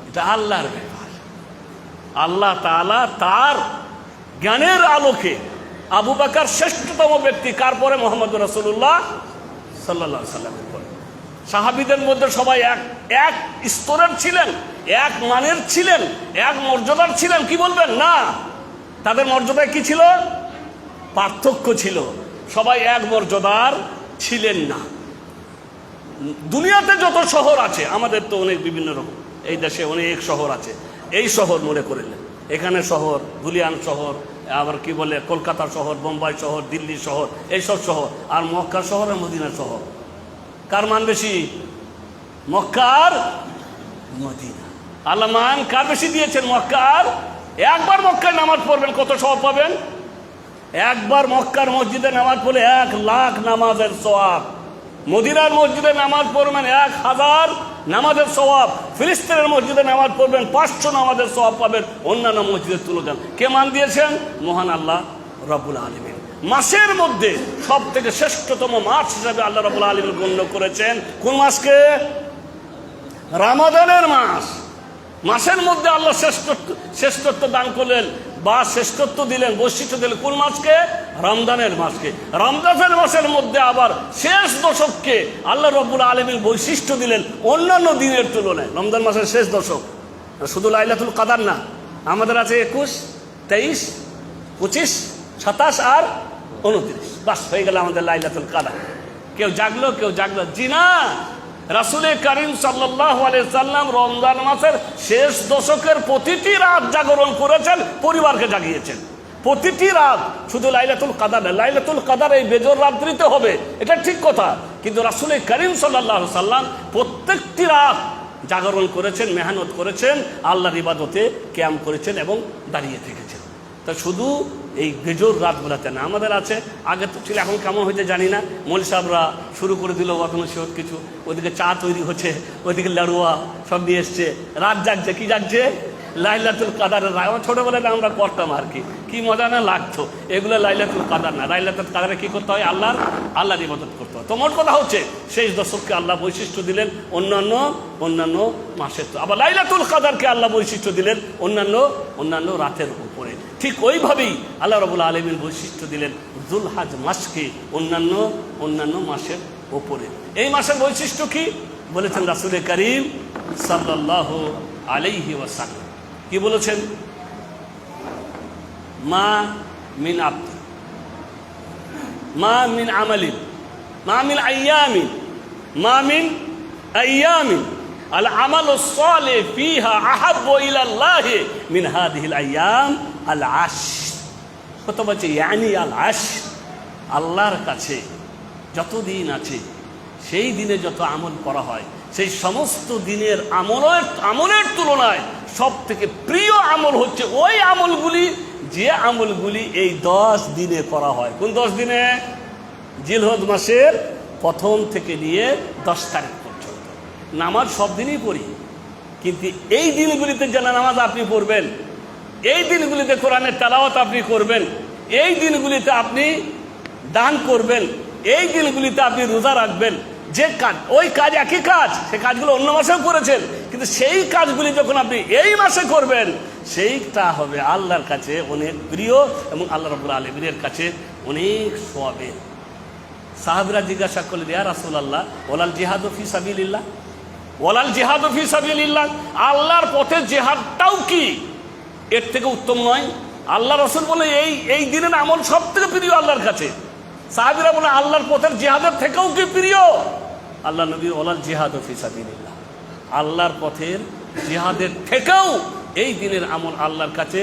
এটা আল্লাহর ব্যাপার। আল্লাহ তাআলা তার জ্ঞানের আলোকে আবু বকর শ্রেষ্ঠতম ব্যক্তি, কার পরে? মুহাম্মদ রাসূলুল্লাহ সাল্লাল্লাহু আলাইহি ওয়াসাল্লামের পরে। সাহাবীদের মধ্যে সবাই এক স্তরের ছিলেন, এক মানের ছিলেন, এক মর্যাদার ছিলেন। কি বলবেন? না, তাদের মর্যাদায় কি ছিল? পার্থক্য ছিল। সবাই এক মর্যাদার ছিলেন না। দুনিয়াতে যত শহর আছে, আমাদের তো অনেক বিভিন্ন রকম, এই দেশে অনেক শহর আছে। এই শহর মনে করিলেন, এখানে শহর, ধুলিয়ান শহর, আবার কি বলে কলকাতা শহর, বোম্বাই শহর, দিল্লি শহর, এইসব শহর। আর মক্কা শহর আর মদিনা শহর, কার মান বেশি? মক্কার, মদিনা। আল্লাহ মান কার বেশি দিয়েছেন? মক্কার। একবার মক্কায় নামাজ পড়বেন, কত সওয়াব পাবেন? একবার মক্কার মসজিদে নামাজ পড়লে 1,00,000 নামাজের সওয়াব। মদিনার মসজিদে নামাজ পড়বেন 1000 নামাজের সওয়াব। ফিলিস্তিনের মসজিদে নামাজ পড়বেন 500 নামাজের সওয়াব পাবেন অন্যান্য মসজিদের তুলনায়। কে মান দিয়েছেন? মহান আল্লাহ রাব্বুল আলামিন। মাসের মধ্যে সব থেকে শ্রেষ্ঠতম মাস হিসাবে আল্লাহ রাব্বুল আলামিন গণ্য করেছেন কোন মাসকে? রমাদানের মাস। মাসের মধ্যে আল্লাহ শ্রেষ্ঠত্ব দান করলেন বা শ্রেষ্ঠত্ব দিলেন, বৈশিষ্ট্য দিলেন কোন মাসকে? রমজানের মাসকে। রমজানের মাসের মধ্যে আবার শেষ দশককে আল্লাহ রাব্বুল আলামিন বৈশিষ্ট্য দিলেন অন্যান্য দিনের তুলনায়। রমজান মাসের শেষ দশক, শুধু লাইলাতুল কাদার না, আমাদের আছে 21, 23, 25, 27 আর 29, বাস হয়ে গেল আমাদের লাইলাতুল কাদার। কেউ জাগলো জি না, রাসূল করিম সাল্লাল্লাহু আলাইহি সাল্লাম রমজান মাসের শেষ দশকের প্রতিটি রাত জাগরণ করেছেন, পরিবারকে জাগিয়েছেন। প্রতিটি রাত, শুধু লাইলাতুল কাদার না, লাইলাতুল কাদার এই বেজর রাত্রিতে হবে, এটা ঠিক কথা, কিন্তু রাসূল করিম সাল্লাল্লাহু আলাইহি সাল্লাম প্রত্যেকটি রাত জাগরণ করেছেন, মেহনত করেছেন, আল্লাহর ইবাদতে কিয়াম করেছেন এবং দাঁড়িয়ে থেকেছেন। তা শুধু এই বেজোর রাতগুলোতে না, আমাদের আছে, আগে তো ছিল, এখন কেমন হয়েছে জানি না, মৌলভী সাহেবরা শুরু করে দিল অতনসিহত কিছু, ওদিকে চা তৈরি হচ্ছে, ওদিকে লাড়ুয়া সব নিয়ে এসছে, রাত জাগছে, কি জাগছে? লাইলাতুল কাদারের রাত। আমার ছোটোবেলায় আমরা করতাম আর কি মজা না লাগতো। এগুলো লাইলাতুল কাদার না, লাইলাতুল কাদারে কী করতে হয়? আল্লাহর ইবাদত করতে হয়। তো মোট কথা হচ্ছে শেষ দশককে আল্লাহ বৈশিষ্ট্য দিলেন অন্যান্য মাসের, তো আবার লাইলাতুল কাদারকে আল্লাহ বৈশিষ্ট্য দিলেন অন্যান্য রাতের উপরে। ঠিক ওইভাবেই আল্লাহ রাব্বুল আলামিন বৈশিষ্ট্য দিলেন যুলহাজ মাসকে অন্যান্য মাসের ওপরে। এই মাসের বৈশিষ্ট্য কি বলেছেন রাসূল করিম সাল্লাল্লাহু আলাইহি ওয়াসাল্লাম? কি বলেছেন? মা মিন আবদ, মা মিন আমালিন, মা মিন আইয়ামিন, মা মিন আইয়ামিন আল আমালুস সালিহ ফিহা আহাব্বু ইলাল্লাহি মিন হাদিহিল আইয়াম আল আশর। কত বলছে? ইয়ানি আল আশর। আল্লাহর কাছে যত দিন আছে, সেই দিনে যত আমল করা হয়, সেই সমস্ত দিনের আমলের তুলনায় সব থেকে প্রিয় আমল হচ্ছে ওই আমলগুলি, যে আমলগুলি এই 10 দিনে করা হয়। কোন 10 দিনে? জিলহজ মাসের প্রথম থেকে নিয়ে 10 তারিখ পর্যন্ত। নামাজ সব দিনই পড়ি, কিন্তু এই দিনগুলিতে যেন নামাজ আপনি পড়বেন, এই দিনগুলিতে কোরআনের তেলাওয়াত আপনি করবেন, এই দিনগুলিতে আপনি দান করবেন, এই দিনগুলিতে আপনি রোজা রাখবেন, যে কাজ, ওই কাজ একই কাজ, সে কাজগুলো অন্য মাসেও করেছেন, কিন্তু সেই কাজগুলি যখন আপনি এই মাসে করবেন, সেইটা হবে আল্লাহর কাছে অনেক প্রিয় এবং আল্লাহ রাব্বুল আলামিনের কাছে অনেক সওয়াবের। সাহাবীরা জিজ্ঞাসা করলেন, ইয়া রাসূলুল্লাহ, ওয়ালাল জিহাদু ফি সাবিলিল্লাহ, ওয়ালাল জিহাদু ফি সাবিলিল্লাহ, আল্লাহর পথে জিহাদটাও কি এর থেকে উত্তম নয়? আল্লাহ রাসূল বলে এই দিনের আমল সব থেকে প্রিয় আল্লাহর কাছে। সাহাবীরা বলে আল্লাহর পথের জিহাদের থেকেও কি প্রিয়? আল্লাহ নবী ওয়ালাল জিহাদু ফি সাবিলিল্লাহ, আল্লাহর পথের জিহাদের থেকেও এই দিনের আমল আল্লাহর কাছে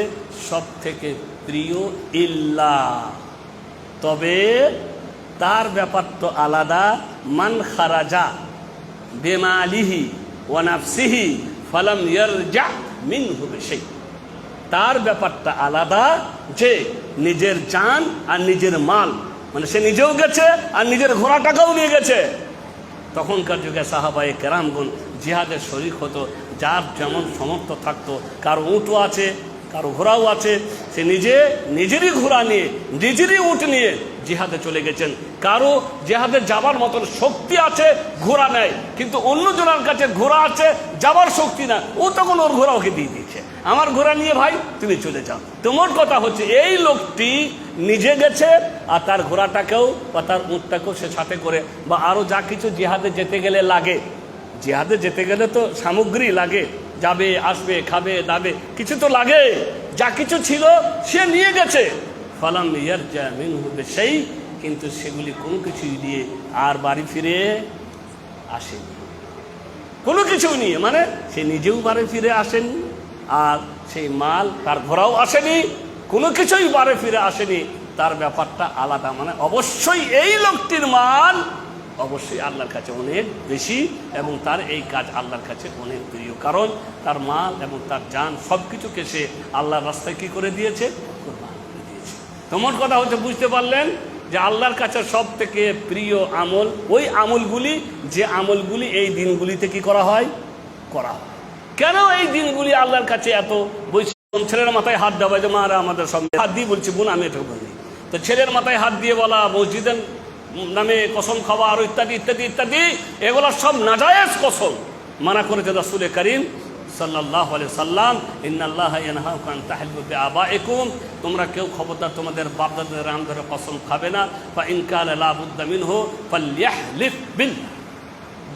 সব থেকে প্রিয়। ইল্লা, তবে তার ব্যাপার তো আলাদা, মান খারাজা বিমালিহি ওয়া নাফসিহি ফালাম ইয়ারজা মিনহু বিশাই। তার ব্যাপারটা আলাদা, যে নিজের জান আর নিজের মাল, মানে সে নিজেও গেছে আর নিজের ঘোড়াটাকেও নিয়ে গেছে। তখনকার যুগে সাহাবায়ে কেরামগণ জিহাদের শরীক হতো, যার যেমন সমর্থ থাকতো, কারো উঁটও আছে, কারো ঘোড়াও আছে, সে নিজেরই ঘোড়া নিয়ে, নিজেরই উঁট নিয়ে জিহাদে চলে গেছেন। কারো জিহাদে যাবার মতন শক্তি আছে, ঘোড়া নেয়, কিন্তু অন্য জনের কাছে ঘোড়া আছে, যাবার শক্তি না, ও তখন ওর ঘোড়া ওকে দিয়ে দিয়েছে, আমার ঘোড়া নিয়ে ভাই তুমি চলে যাও। তোমার কথা হচ্ছে এই লোকটি নিজে গেছে আর তার ঘোড়াটাকেও বা তার উঁটটাকেও সে সাথে করে, বা আরও যা কিছু জিহাদে যেতে গেলে লাগে, জিহাদে যেতে গেলে তো সামগ্রী লাগে, যাবে আসবে খাবে দাবে, কিছু তো লাগে, যা কিছু ছিল সে নিয়ে গেছে। ফালাম ইয়ারজা মিনহু বিশাই, কিন্তু সেগুলি কোনো কিছুই দিয়ে আর বাড়ি ফিরে আসেনি, কোনো কিছু নিয়ে, মানে সে নিজেও বাড়ি ফিরে আসেনি, আর সেই মাল তার ঘোড়াও আসেনি, কোনো কিছুই বাড়ি ফিরে আসেনি। তার ব্যাপারটা আলাদা, মানে অবশ্যই এই লোকটির মাল অবশ্যই আল্লাহর কাছে অনেক বেশি এবং তার এই কাজ আল্লাহর কাছে অনেক প্রিয়, কারণ তার মাল এবং তার জান সব কিছুকে সে আল্লাহর রাস্তায় কী করে দিয়েছে? কুরবান করে দিয়েছে। তোমার কথা হচ্ছে, বুঝতে পারলেন যে আল্লাহর কাছে সব থেকে প্রিয় আমল ওই আমলগুলি, যে আমলগুলি এই দিনগুলিতে কি করা হয়? কেন এই দিনগুলি আল্লাহর কাছে এত বৈশিষ্ট্য? ছেলের মাথায় হাত দেওয়া, যে মারা আমাদের সঙ্গে হাত দিয়ে বলছি, বোন আমি এটা বলি, তো ছেলের মাথায় হাত দিয়ে বলা, মসজিদের নামে কসম খাওয়া, আরো ইত্যাদি ইত্যাদি ইত্যাদি, এগুলো সব নাজায়েজ কসম মানা করেছে রাসূল করিম সাল্লাল্লাহু আলাইহি সাল্লাম। ইন্নাল্লাহা ইয়ানহাকুম আন তাহলিফু বিআবাইকুম, তোমরা কেউ খবরদার তোমাদের বাপদাদাদের নাম ধরে কসম খাবে না। ফা ইন কানা লা বুদ্দা মিনহু ফালইহলিফ বিল্লাহ,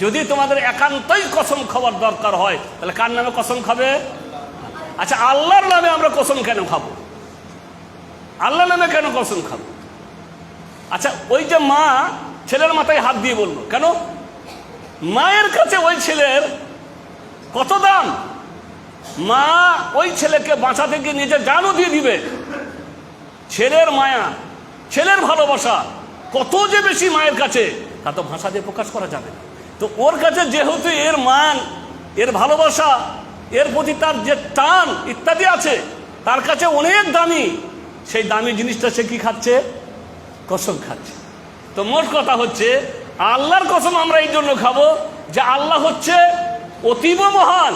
যদি তোমাদের একান্তই কসম খাওয়ার দরকার হয়, তাহলে কার নামে কসম খাবে? আচ্ছা, আল্লাহর নামে আমরা কসম কেন খাবো? আল্লাহর নামে কেন কসম খাবো? আচ্ছা, ওই যে মা ছেলের মাথায় হাত দিয়ে বললো কেন? মায়ের কাছে ওই ছেলের কত দাম, মা ওই ছেলেকে বাঁচাতে গিয়ে নিজের জানও দিয়ে দিবে। ছেলের মায়া, ছেলের ভালোবাসা কত যে বেশি মায়ের কাছে, তা তো ভাষা দিয়ে প্রকাশ করা যাবে না। তো ওর কাছে যেহেতু এর মান, এর ভালোবাসা, এর প্রতি তার যে টান ইত্যাদি আছে, তার কাছে অনেক দামি, সেই দামি জিনিসটা সে কি খাচ্ছে? কসম খাচ্ছে। তো মোট কথা হচ্ছে আল্লাহর কসম আমরা এই জন্য খাবো যে আল্লাহ হচ্ছে অতীব মহান,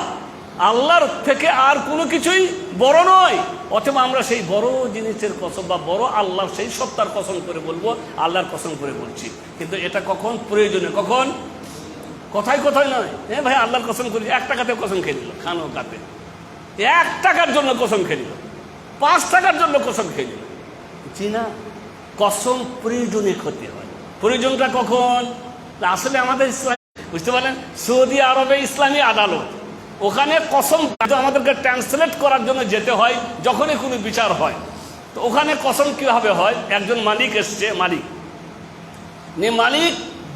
আল্লাহর থেকে আর কোনো কিছুই বড় নয়। অথবা আমরা সেই বড় জিনিসের কসম বা বড় আল্লাহর সেই সত্তার কসম করে বলবো, আল্লাহর কসম করে বলছি। কিন্তু এটা কখন প্রয়োজনে, কখন কথায় কথায় নয়। হ্যাঁ ভাই আল্লাহর কসম করি, 1 টাকাতে কসম খেয়ে নিল, খানো কাতে 1 টাকার জন্য কসম খেয়ে নিল, 5 টাকার জন্য কসম খেয়ে নিল। জি না, কসম প্রয়োজনে ক্ষতি হয়। প্রয়োজনটা কখন? আসলে আমাদের ইসলাম, বুঝতে পারলেন, সৌদি আরবে ইসলামী আদালত, ওখানে কসম আমাদেরকে ট্রান্সলেট করার জন্য যেতে হয় যখনই কোনো বিচার হয়। তো ওখানে কসম কিভাবে হয়? একজন মালিক এসছে, মালিক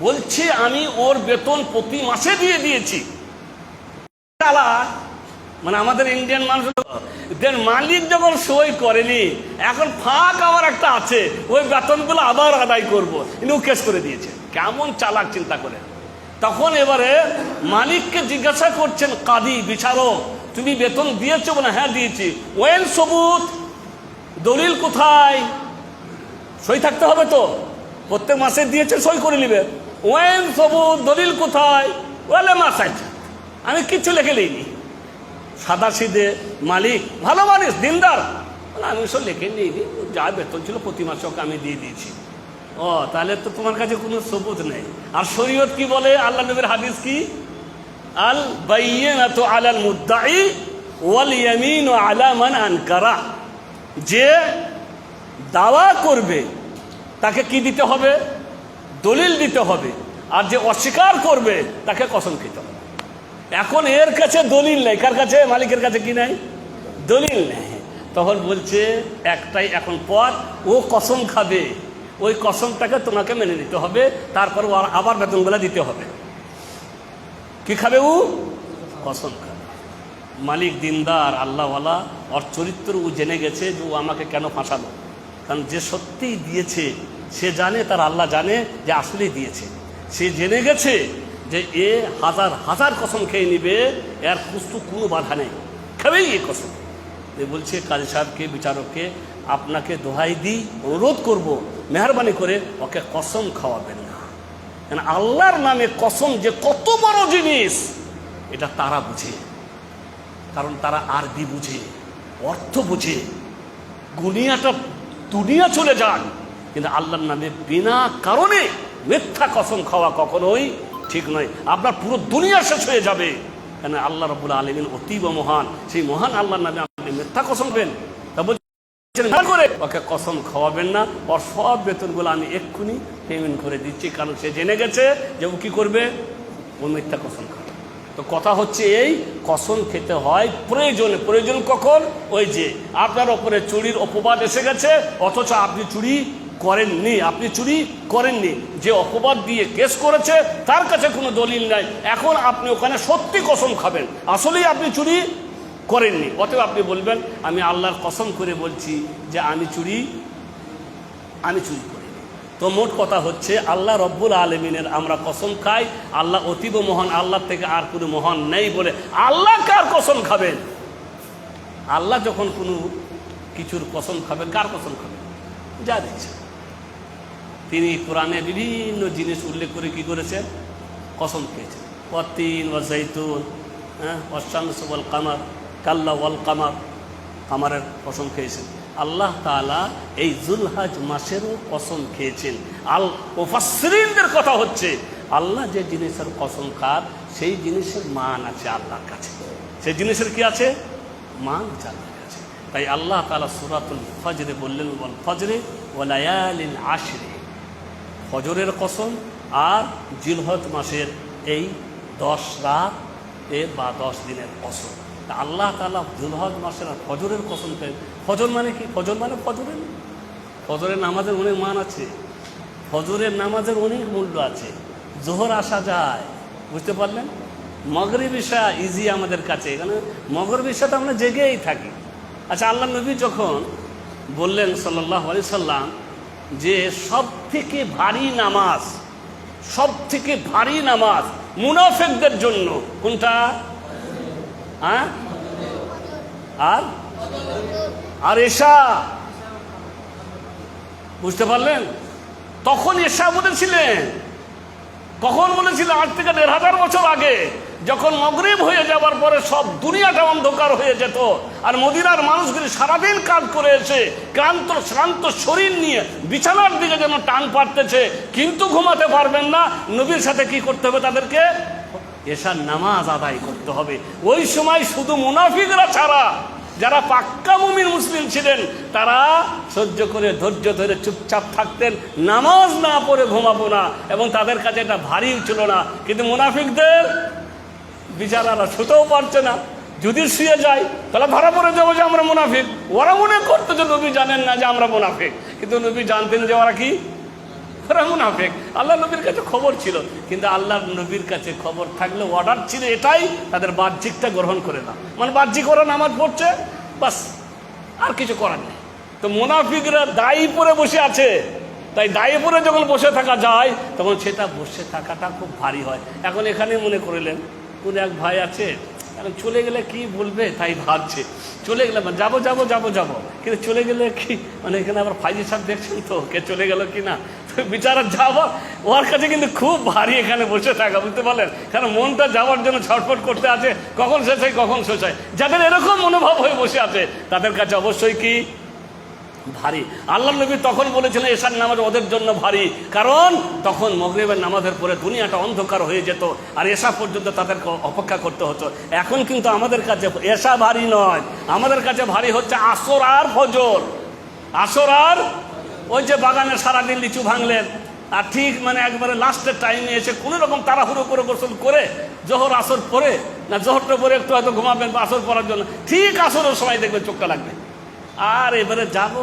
বলছে আমি ওর বেতন প্রতি মাসে দিয়ে দিয়েছি, মানে আমাদের ইন্ডিয়ান মানুষ। মালিক যখন সই করেনি, এখন ফাঁক আবার একটা আছে, ওই বেতনগুলো আবার আদায় করবো, ইনি কেস করে দিয়েছে। কেমন চালাক, চিন্তা করে। তখন এবারে মালিককে জিজ্ঞাসা করছেন কাদি, বিচারক, তুমি বেতন দিয়েছো? বলে হ্যাঁ দিয়েছি। ওয়েন সবুত, দলিল কোথায়? সই থাকতে হবে তো, প্রত্যেক মাসে দিয়েছে, সই করে নিবে। ওয়েন সবুত, দলিল কোথায়? ওয়ালে মাসাই, আমি কিচ্ছু লিখে নিইনি। সাদা সিধে মালিক, ভালো মানুষ, দিনদার, আমি সব লিখে নিইনি, যা বেতন ছিল প্রতি মাসে ওকে আমি দিয়ে দিয়েছি। ও তাহলে তো তোমার কাছে কোনো সবুত নেই। আর শরীয়ত কি বলে? আল্লাহ নবীর হাদিস কি? আল বাইয়িনাতু আলাল মুদ্দাই ওয়াল ইয়ামিনু আলা মান আনকারা। যে দাওয়া করবে তাকে কি দিতে হবে? দলিল দিতে হবে। আর যে অস্বীকার করবে তাকে কসম খেতে হবে। এখন এর কাছে দলিল নেই, কার কাছে? মালিকের কাছে কি নাই? দলিল নেই। তখন বলছে একটাই এখন পথ, ও কসম খাবে, ওই কসমটাকে তোমাকে মেনে নিতে হবে, তারপর আবার বেতনগুলো দিতে হবে। কি খাবে? ও কসম খাবে। মালিক দিনদার, আল্লাহওয়ালা, ওর চরিত্র ও জেনে গেছে যে ও আমাকে কেন ফাঁসালো। কারণ যে সত্যিই দিয়েছে সে জানে, তার আল্লাহ জানে যে আসলেই দিয়েছে। সে জেনে গেছে যে এ হাজার হাজার কসম খেয়ে নিবে, এর কুস্তু কোনো বাধা নেই, খাবেই এ কসম। বলছে কাজী সাহেবকে, বিচারককে, আপনাকে দোহাই দিই, অনুরোধ করব, মেহরবানি করে ওকে কসম খাওয়াবেন না। কেন আল্লাহর নামে কসম যে কত বড় জিনিস এটা তারা বুঝে, কারণ তারা আরবি বুঝে, অর্থ বুঝে। দুনিয়া চলে যান, কিন্তু আল্লাহর নামে বিনা কারণে মিথ্যা কসম খাওয়া কখনোই ঠিক নয়। আপনার পুরো দুনিয়া শেষ হয়ে যাবে। কেন আল্লাহ রাব্বুল আলামিন অতীব মহান, সেই মহান আল্লাহর নামে আপনি মিথ্যা কসম দেন, তা করে ওকে কসম খাওয়াবেন না। ওর সব বেতনগুলো আমি এক্ষুনি পেমেন্ট করে দিচ্ছি, কারণ সে জেনে গেছে যে ও কি করবে? ও মিথ্যা কসম খাবে। তো কথা হচ্ছে এই, কসম খেতে হয় প্রয়োজনে। প্রয়োজন কখন? ওই যে আপনার ওপরে চুরির অপবাদ এসে গেছে, অথচ আপনি চুরি করেননি, যে অপবাদ দিয়ে কেস করেছে তার কাছে কোনো দলিল নাই। এখন আপনি ওখানে সত্যি কসম খাবেন, আসলেই আপনি চুরি করেননি। অতএব আপনি বলবেন আমি আল্লাহর কসম করে বলছি যে আমি চুরি করিনি। তো মোট কথা হচ্ছে আল্লাহ রব্বুল আলমিনের আমরা কসম খাই, আল্লাহ অতীব মহান, আল্লাহ থেকে আর কোনো মহান নেই বলে। আল্লাহ কার কসম খাবেন? আল্লাহ যখন কোনো কিছুর কসম খাবেন, কার কসম খাবেন? যা দিচ্ছে। তিনি কোরআনে বিভিন্ন জিনিস উল্লেখ করে কি করেছেন? কসম খেয়েছেন। ওয়াতিন ওয়া জাইতুন, ওয়াশ-শামস ওয়াল কামার, কাল্লা ওয়াল কামার, কামারের কসম খেয়েছেন। আল্লাহ তাআলা এই যুলহজ মাসেরও কসম খেয়েছেন। মুফাসসিরিনদের কথা হচ্ছে আল্লাহ যে জিনিসের কসম খান, সেই জিনিসের মান আছে আল্লাহর কাছে। সেই জিনিসের কি আছে? মান আছে আল্লাহর কাছে। তাই আল্লাহ তাআলা সূরাতুল ফজরে বললেন, ওয়াল ফজরে ওয়া লায়ালিল আশরে, ফজরের কসম আর জিলহজ মাসের এই 10 রাত বা 10 দিনের কসম। আল্লাহ তাআলা জিলহজ মাসের আর ফজরের কসম পেয়ে। ফজর মানে কি? ফজর মানে ফজরের নামাজের অনেক মান আছে, ফজরের নামাজের অনেক মূল্য আছে। জোহর আসা যায়, বুঝতে পারলেন? মাগরিব ইশা ইজি আমাদের কাছে, এখানে মাগরিব ইশাতে আমরা জেগেই থাকি। আচ্ছা, আল্লাহ নবী যখন বললেন সাল্লাল্লাহু আলাইহি সাল্লাম যে সব থেকে ভারী নামাজ, সব থেকে ভারী নামাজ মুনাফিকদের জন্য কোনটা? হ্যাঁ, আর আর এশা। বুঝতে পারলেন? তখন এশা বলেছিলেন, কখন বলেছিলেন? আজ থেকে ১৫০০ বছর আগে, যখন মাগরিব হয়ে যাওয়ার পরে সব দুনিয়াটা অন্ধকার হয়ে যেত, আর মদিনার মানুষগুলি সারাদিন কাজ করে এসে ক্লান্ত শ্রান্ত শরীর নিয়ে বিছানার দিকে যেন টান পাড়তেছে, কিন্তু ঘুমাতে পারবেন না। নবীর সাথে কি করতে হবে? তাদেরকে এশার নামাজ আদায় করতে হবে। ওই সময় শুধু মুনাফিকরা ছাড়া যারা পাক্কা মুমিন মুসলিম ছিলেন, তারা সহ্য করে ধৈর্য ধরে চুপচাপ থাকতেন, নামাজ না পড়ে ঘুমাবো না, এবং তাদের কাছে এটা ভারী ছিল না। কিন্তু মুনাফিকদের বিচারারা শুতেও পারছে না, যদি শুয়ে যায় তাহলে ধরা পড়ে যাবো যে আমরা মুনাফিক। ওরা মনে করতো যে নবী জানেন না যে আমরা মুনাফিক, কিন্তু নবী জানতেন যে ওরা কি, ওরা মুনাফিক। আল্লাহ নবীর কাছে খবর ছিল, কিন্তু আল্লাহ নবীর কাছে খবর থাকলে অর্ডার ছিল এটাই, তাদের বাহ্যিকটা গ্রহণ করে না, মানে বাহ্যিক ওরা নামাজ পড়ছে বাস, আর কিছু করার নেই। তো মুনাফিকরা দায়ী পরে বসে আছে, তাই দায়ী পরে যখন বসে থাকা যায় তখন সেটা বসে থাকাটা খুব ভারী হয়। এখন এখানে মনে করলেন কোন এক ভাই আছে, এখন চলে গেলে কি বলবে তাই ভাবছে, চলে গেলে যাবো যাবো যাবো যাবো, কিন্তু চলে গেলে কি, মানে এখানে আবার ফাইজি সাহেব দেখছেন তো কে চলে গেল কি না, তো বিচারা যাওয়া ওর কাছে কিন্তু খুব ভারী এখানে বসে থাকা, বুঝতে পারলেন? কারণ মনটা যাওয়ার জন্য ছটফট করতে আছে, কখন শেষ হয় কখন শেষ হয়। যাদের এরকম মনোভাব হয়ে বসে আছে তাদের কাছে অবশ্যই কি ভারী। আল্লাহ নবী তখন বলেছিলেন এশার নামাজ ওদের জন্য ভারী, কারণ তখন মাগরিবের নামাজের পরে দুনিয়াটা অন্ধকার হয়ে যেত, আর এশা পর্যন্ত তাদেরকে অপেক্ষা করতে হতো। এখন কিন্তু আমাদের কাছে এশা ভারী নয়, আমাদের কাছে ভারী হচ্ছে আসর আর ফজর। আসর আর ওই যে বাগানে সারাদিন লিচু ভাঙলেন, আর ঠিক মানে একবারে লাস্টের টাইমে এসে কোনো রকম তাড়াহুড়ো করে গোসল করে জোহর আসর পরে, না জোহরটা পরে একটু হয়তো ঘুমাবেন বা আসর পড়ার জন্য, ঠিক আসরের সময় দেখবেন চোখটা লাগবে, আর এবারে যাবো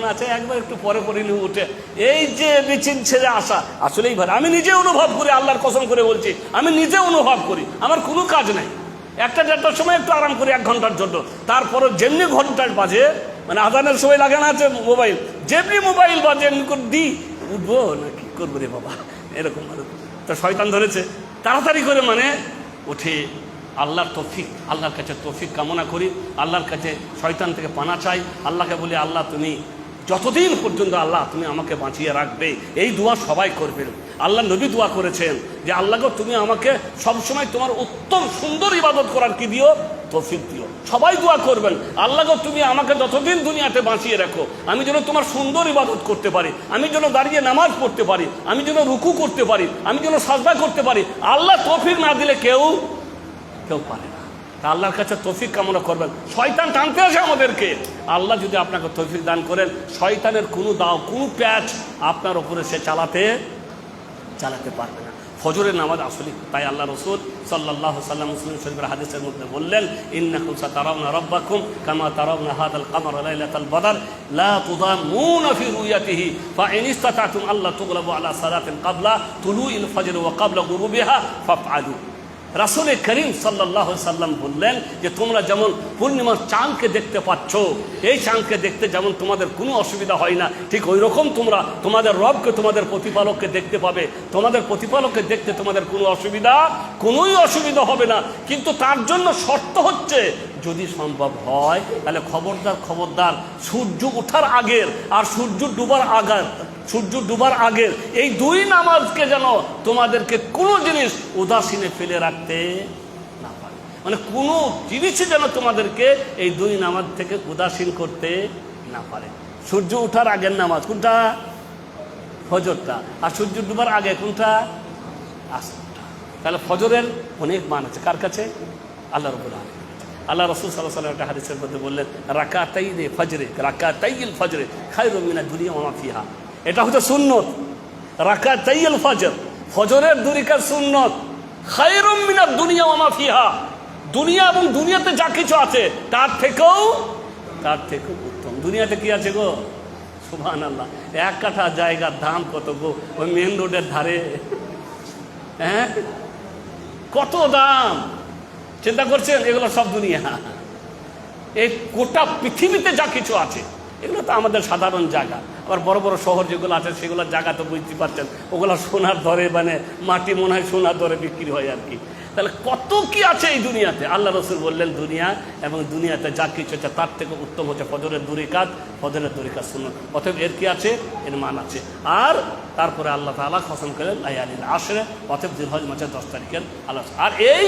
না আছে একবার একটু পরে পরে নিয়ে উঠে এই যে বিচিন ছেড়ে আসা। আসলেই ভাই আমি নিজে অনুভব করি, আল্লাহর কসম করে বলছি, আমি নিজে অনুভব করি, আমার কোনো কাজ নাই, 1টা-1:30টার সময় একটু আরাম করি 1 ঘন্টার জন্য, তারপরে যেমনি ঘন্টার বাজে, মানে আজানের সময় লাগে না আছে মোবাইল, যেমনি মোবাইল বাজে এমনি করে দিই, উঠবো না কি করবো রে বাবা, এরকম তো শয়তান ধরেছে, তাড়াতাড়ি করে মানে উঠে আল্লাহর তৌফিক, আল্লাহর কাছে তৌফিক কামনা করি, আল্লাহর কাছে শয়তান থেকে পানা চাই, আল্লাহকে বলি আল্লাহ তুমি যতদিন পর্যন্ত আল্লাহ তুমি আমাকে বাঁচিয়ে রাখবে। এই দোয়া সবাই করবেন। আল্লাহ নবী দোয়া করেছেন যে আল্লাহকে তুমি আমাকে সবসময় তোমার উত্তম সুন্দর ইবাদত করার কি দিও, তৌফিক দিও। সবাই দোয়া করবেন আল্লাহকে তুমি আমাকে যতদিন দুনিয়াতে বাঁচিয়ে রাখো, আমি যেন তোমার সুন্দর ইবাদত করতে পারি, আমি যেন দাঁড়িয়ে নামাজ পড়তে পারি, আমি যেন রুকু করতে পারি, আমি যেন সাজদা করতে পারি। আল্লাহ তৌফিক না দিলে কেউ পারে না। তা আল্লাহর কাছে তৌফিক কামনা করবেন। শয়তান টানতে আসে আমাদেরকে, আল্লাহ যদি আপনাকে তৌফিক দান করেন, শয়তানের কোনো দাও কোনো প্যাচ আপনার ওপরে সে চালাতে পারবে না। ফজরের নামাজ আসলে তাই আল্লাহ রাসূল সাল্লাল্লাহু আলাইহি ওয়াসাল্লাম মুসলিম শরীফের হাদিসের মধ্যে বললেন, ইন্নাকুম সাতারাউনা রাব্বাকুম কামা তারাউনা হাদাল কামারা লাইলাতাল বদর লা তুদামুনা ফি রুয়াতিহি ফাইন ইসতাতাতুম আল্লাহ তুগলাবু আলা সালাতিন ক্বাবলা তুলুইল ফজর ওয়া ক্বাবলা গুরুবিহা ফাফআলু। রাসূল করিম সাল্লাল্লাহু আলাইহি সাল্লাম বললেন যে তোমরা যেমন পূর্ণিমার চাঁদকে দেখতে পাচ্ছ, এই চাঁদকে দেখতে যেমন তোমাদের কোনো অসুবিধা হয় না, ঠিক ওই রকম তোমরা তোমাদের রবকে, তোমাদের প্রতিপালককে দেখতে পাবে। তোমাদের প্রতিপালককে দেখতে তোমাদের কোনোই অসুবিধা হবে না, কিন্তু তার জন্য শর্ত হচ্ছে যদি সম্ভব হয় তাহলে খবরদার সূর্য ওঠার আগের আর সূর্য ডুবার আগের এই 2 নামাজকে যেন তোমাদেরকে কোনো জিনিস উদাসীনে ফেলে রাখতে না পারে, মানে কোনো জিনিসই যেন তোমাদেরকে এই 2 নামাজ থেকে উদাসীন করতে না পারে। সূর্য ওঠার আগের নামাজ কোনটা? ফজরটা। আর সূর্য ডুবার আগে কোনটা? আসরটা। তাহলে ফজরের অনেক মান আছে কার কাছে? আল্লাহ রাব্বুল আলামিন। আল্লাহ রাসূল সাল্লাল্লাহু আলাইহি ওয়াসাল্লাম একটা হাদিসের মধ্যে বললেন, রাকাতাইল ফজরে খায়রুম মিনাদ দুনিয়া ওয়া মা ফিহা। এটা হচ্ছে সুন্নত। রাকাতাইল ফজর, ফজরের 2 রাকাত সুন্নত, খায়রুম মিনাদ দুনিয়া ওয়া মা ফিহা, দুনিয়া এবং দুনিয়াতে যা কিছু আছে তার থেকেও উত্তম। দুনিয়াতে কি আছে গো? সুবহানাল্লাহ, 1 কাঠা জায়গার দাম কত গো? ওই মেন রোডের ধারে, হ্যাঁ কত দাম চিন্তা করছেন? এগুলো সব দুনিয়া। এই গোটা পৃথিবীতে যা কিছু আছে এগুলো তো আমাদের সাধারণ জায়গা। আবার বড় বড় শহর যেগুলো আছে সেগুলোর জায়গা তো বুঝতে পারছেন, ওগুলো সোনার দরে, মানে মাটি মনে হয় সোনার দরে বিক্রি হয় আর কি। তাহলে কত কি আছে এই দুনিয়াতে। আল্লাহ রসুল বললেন দুনিয়া এবং দুনিয়াতে যা কিছু আছে তার থেকে উত্তম হচ্ছে ফজরের দুই কাজ, ফজরের দুই কাজ সুন্নাত। অতএব এর কি আছে? এর মান আছে। আর তারপরে আল্লাহ তাআলা কসম করেন লায়ালিল আশরে, অতএব জিলহজ মাসের 10 তারিখের আল্লাহ। আর এই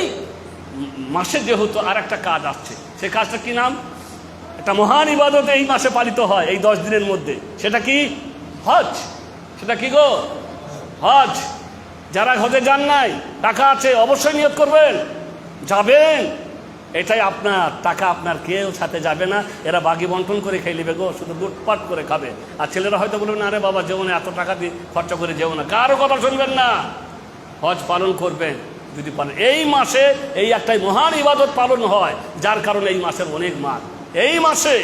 মাসে যেহেতু আর একটা কাজ আসছে, সেই কাজটা কি নাম? একটা মহান ইবাদত এই মাসে পালিত হয় এই 10 দিনের মধ্যে। সেটা কি? হজ। সেটা কি গো? হজ। যারা হজে যান নাই, টাকা আছে, অবশ্যই নিয়ত করবেন, যাবেন। এটাই আপনার টাকা, আপনার কেউ সাথে যাবে না। এরা বাগি বন্টন করে খেয়ে নেবে গো, শুধু লুটপাট করে খাবে। আর ছেলেরা হয়তো বলবেন আরে বাবা যেও না, এত টাকা দিয়ে খরচা করে যেও না। কারো কথা শুনবেন না, হজ পালন করবেন যদি পারেন। এই মাসে এই একটাই মহান ইবাদত পালন হয়, যার কারণে এই মাসের অনেক মান। এই মাসে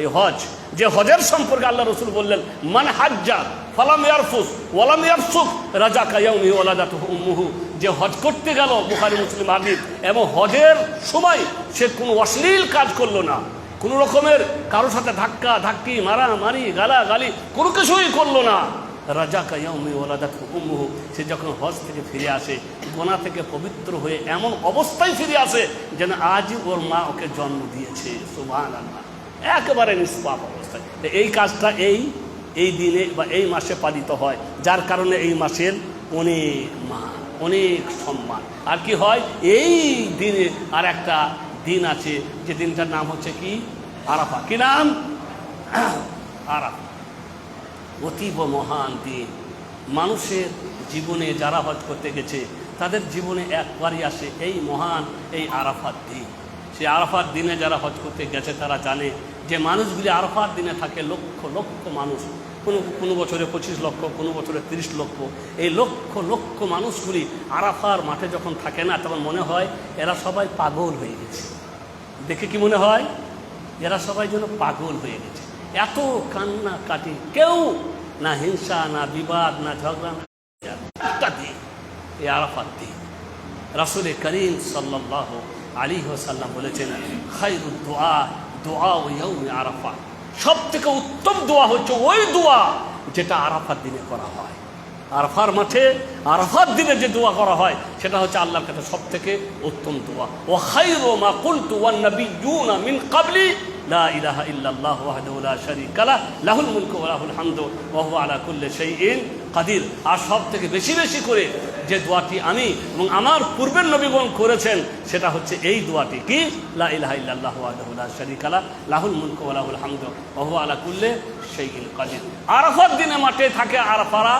এই হজ, যে হজের সম্পর্কে আল্লাহ রসুল বললেন মান হাজ্জা ফালাম ইয়ারফুস ওয়ালাম ইয়াফসুক রাজাকা ইয়াউমি ওয়ালাদাতুহু উম্মুহু। যে হজ করতে গেল, বুখারী মুসলিম হাদিস, এবং হজের সময় সে কোনো অশ্লীল কাজ করলো না, কোনো রকমের কারোর সাথে ধাক্কা ধাক্কি, মারামারি, গালাগালি কোনো কিছুই করলো না। রাজাকা ইয়াউমি ওয়ালাদাতুহু উম্মুহু। সে যখন হজ থেকে ফিরে আসে, গোনা থেকে পবিত্র হয়ে এমন অবস্থায় ফিরে আসে যেন আজই ওর মা ওকে জন্ম দিয়েছে। সুবহানাল্লাহ, একেবারে নিষ্পাপ অবস্থায়। এই কাজটা এই দিনে বা এই মাসে পালিত হয়, যার কারণে এই মাসের অনেক মান, অনেক সম্মান। আর কি হয়, এই দিনে আর একটা দিন আছে, যে দিনটার নাম হচ্ছে কি? আরাফা। কি নাম? আরাফা। অতীব মহান দিন। মানুষের জীবনে যারা হজ করতে গেছে তাদের জীবনে একবারই আসে এই মহান এই আরাফার দিন। সেই আরাফার দিনে যারা হজ করতে গেছে তারা জানে যে মানুষগুলি আরাফার দিনে থাকে লক্ষ লক্ষ মানুষ। কোনো বছরে 25 লক্ষ, কোনো বছরে 30 লক্ষ। এই লক্ষ লক্ষ মানুষগুলি আরাফার মাঠে যখন থাকে না, তখন মনে হয় এরা সবাই পাগল হয়ে গেছে। দেখে কি মনে হয়? এরা সবাই যেন পাগল হয়ে গেছে। এত কান্না কাটি, কেউ না হিংসা, না বিবাদ, না ঝগড়া, না দিন এই আরাফার দিন। রাসূল করিম সাল্লাল্লাহু আলাইহি ওয়াসাল্লাম বলেছেন খায়রুদ দুআ দুআ ইয়াউমি আরাফা। সব থেকে উত্তম দোয়া হচ্ছে ওই দোয়া যেটা আরাফার দিনে করা হয়। আরাফার মাঠে আরাফার দিনে যে দোয়া করা হয় সেটা হচ্ছে আল্লাহর কাছে সব থেকে উত্তম দোয়া। ওয়া খায়রু মা কুলতু ওয়ান নাবিয়্যুনা মিন ক্বাবলি লা ইলাহা ইল্লাল্লাহু ওয়াহদাহু লা শারীকা লাহু লাহুল মুলকু ওয়া লাহুল হামদু ওয়া হুয়া আলা কুল্লি শাইইন কাদির। আর সব থেকে বেশি বেশি করে যে দোয়াটি আমি এবং আমার পূর্বের নবীগণ করেছেন সেটা হচ্ছে এই দোয়াটি। কি? লা ইলাহা ইল্লাল্লাহু ওয়াহদাহু লা শারীকা লাহু লাহুল মুলকু ওয়া লাহুল হামদু ওয়া হুয়া আলা কুল্লি শাইইন কাদির। আরাফার দিনে মাঠে থাকে আরাফারা,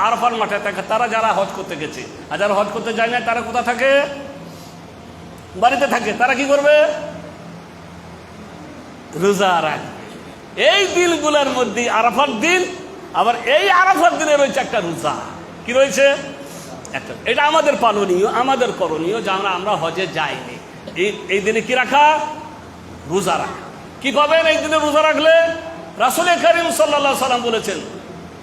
আরাফার মাঠে থাকে তারা যারা হজ করতে গেছে। আর যারা হজ করতে যায় না তারা কোথা থাকে? বাড়িতে থাকে। তারা কি করবে? রোজা রাখবে। এই দিনগুলোর মধ্যে আরাফার দিন, আবার এই আরাফার দিনে রয়েছে একটা রোজা। কি রয়েছে? একটা। এটা আমাদের পালনীয়, আমাদের করণীয়, যা আমরা হজে যাইনি। এই দিনে কি রাখা? রোজা রাখা। কি পাবেন এই দিনে রোজা রাখলে? রাসূল করিম সাল্লাল্লাহু আলাইহি ওয়াসাল্লাম বলেছেন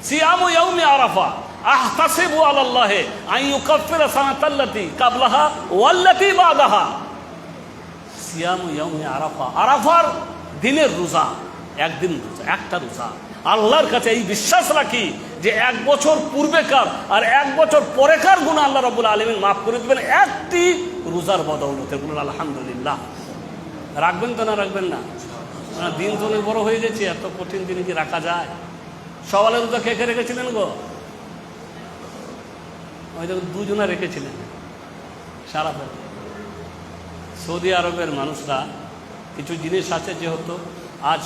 সিয়ামু ইয়াউমি আরাফা আহতাসিবু আলাল্লাহি আন ইউকাফিরা সানাতাল্লাতি ক্বাবলাহা ওয়াল্লাতি বাদাহা। সিয়ামু ইয়াউমি আরাফা, আরাফার দিনের রোজা, একদিন রোজা, একটা রোজা। আল্লাহর কাছে এই বিশ্বাস রাখি যে 1 বছর পূর্বেকার আর 1 বছর পরেকার গুনাহ আল্লাহ রাব্বুল আলামিন মাফ করে দেবেন একটি রোজার বদৌলতে। বলুন আলহামদুলিল্লাহ। রাখবেন তো না রাখবেন না? দিন তো অনেক বড় হয়ে গেছে, এত কঠিন দিনে কি রাখা যায়? সওয়ালের রোজা কে কে রেখেছিলেন গো? হয়তো 2 জনা রেখেছিলেন সারা। সৌদি আরবের মানুষরা কিছু জিনিস আছে, যেহেতু আজ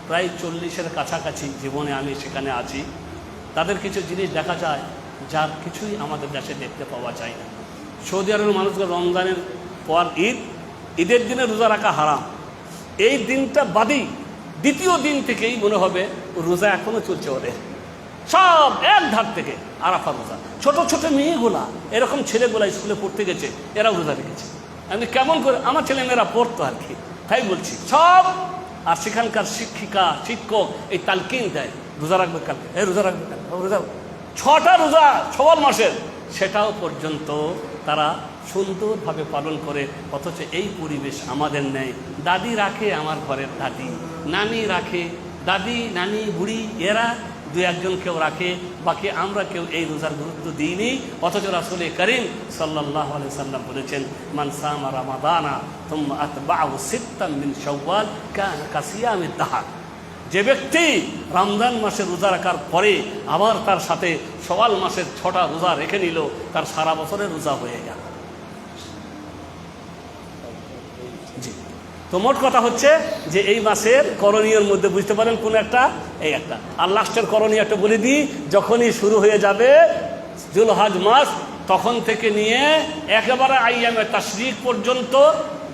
প্রায় 40-এর কাছাকাছি জীবনে আমি সেখানে আছি, তাদের কিছু জিনিস দেখা যায় যার কিছুই আমাদের দেশে দেখতে পাওয়া যায় না। সৌদি আরবের মানুষরা রমজানের পর ঈদের দিনে রোজা রাখা হারাম। এই দিনটা বাদই দ্বিতীয় দিন থেকেই মনে হবে রোজা এখনো চলছে ওদের। সব এক ধার থেকে আরাফা রোজা। ছোট ছোট মেয়েগুলা, এরকম ছেলেগুলা স্কুলে পড়তে গেছে, এরাও রোজা রেখেছে। আমি কেমন করে, আমার ছেলেমেয়েরা পড়তো আর কি, তাই বলছি সব। আর সেখানকার শিক্ষিকা শিক্ষক এই তালকিন দেয় রোজা রাখবে কালকে, রোজা রাখবে কালকে, রোজা 6টা রোজা সওয়াল মাসের, সেটাও পর্যন্ত তারা সুন্দরভাবে পালন করে, অথচ এই পরিবেশ আমাদের নেই। দাদি রাখে, আমার ঘরের দাদি, নানি রাখে, দাদি নানি বুড়ি এরা দু একজন কেউ রাখে, বাকি আমরা কেউ এই রোজার গুরুত্ব দিইনি। অথচ রাসূল করিম সাল্লাল্লাহু আলাইহি সাল্লাম বলেছেন, মান সামা রামাদানা থুম্মা আতবাহু সিত্তান মিন শাওয়াল কানা কাসিয়ামিদ দাহর। যে ব্যক্তি রমজান মাসে রোজা রাখার পরে আবার তার সাথে শাওয়াল মাসের 6টা রোজা রেখে নিল, তার সারা বছরের রোজা হয়ে গেল। জি, তো মোট কথা হচ্ছে যে এই মাসের করণীয়ের মধ্যে বুঝতে পারেন কোন একটা, এই একটা। আর লাস্টের করণীয় একটা বলে দিই, যখনই শুরু হয়ে যাবে যুলহজ মাস, তখন থেকে নিয়ে একেবারে আইয়ামে তাশরিক পর্যন্ত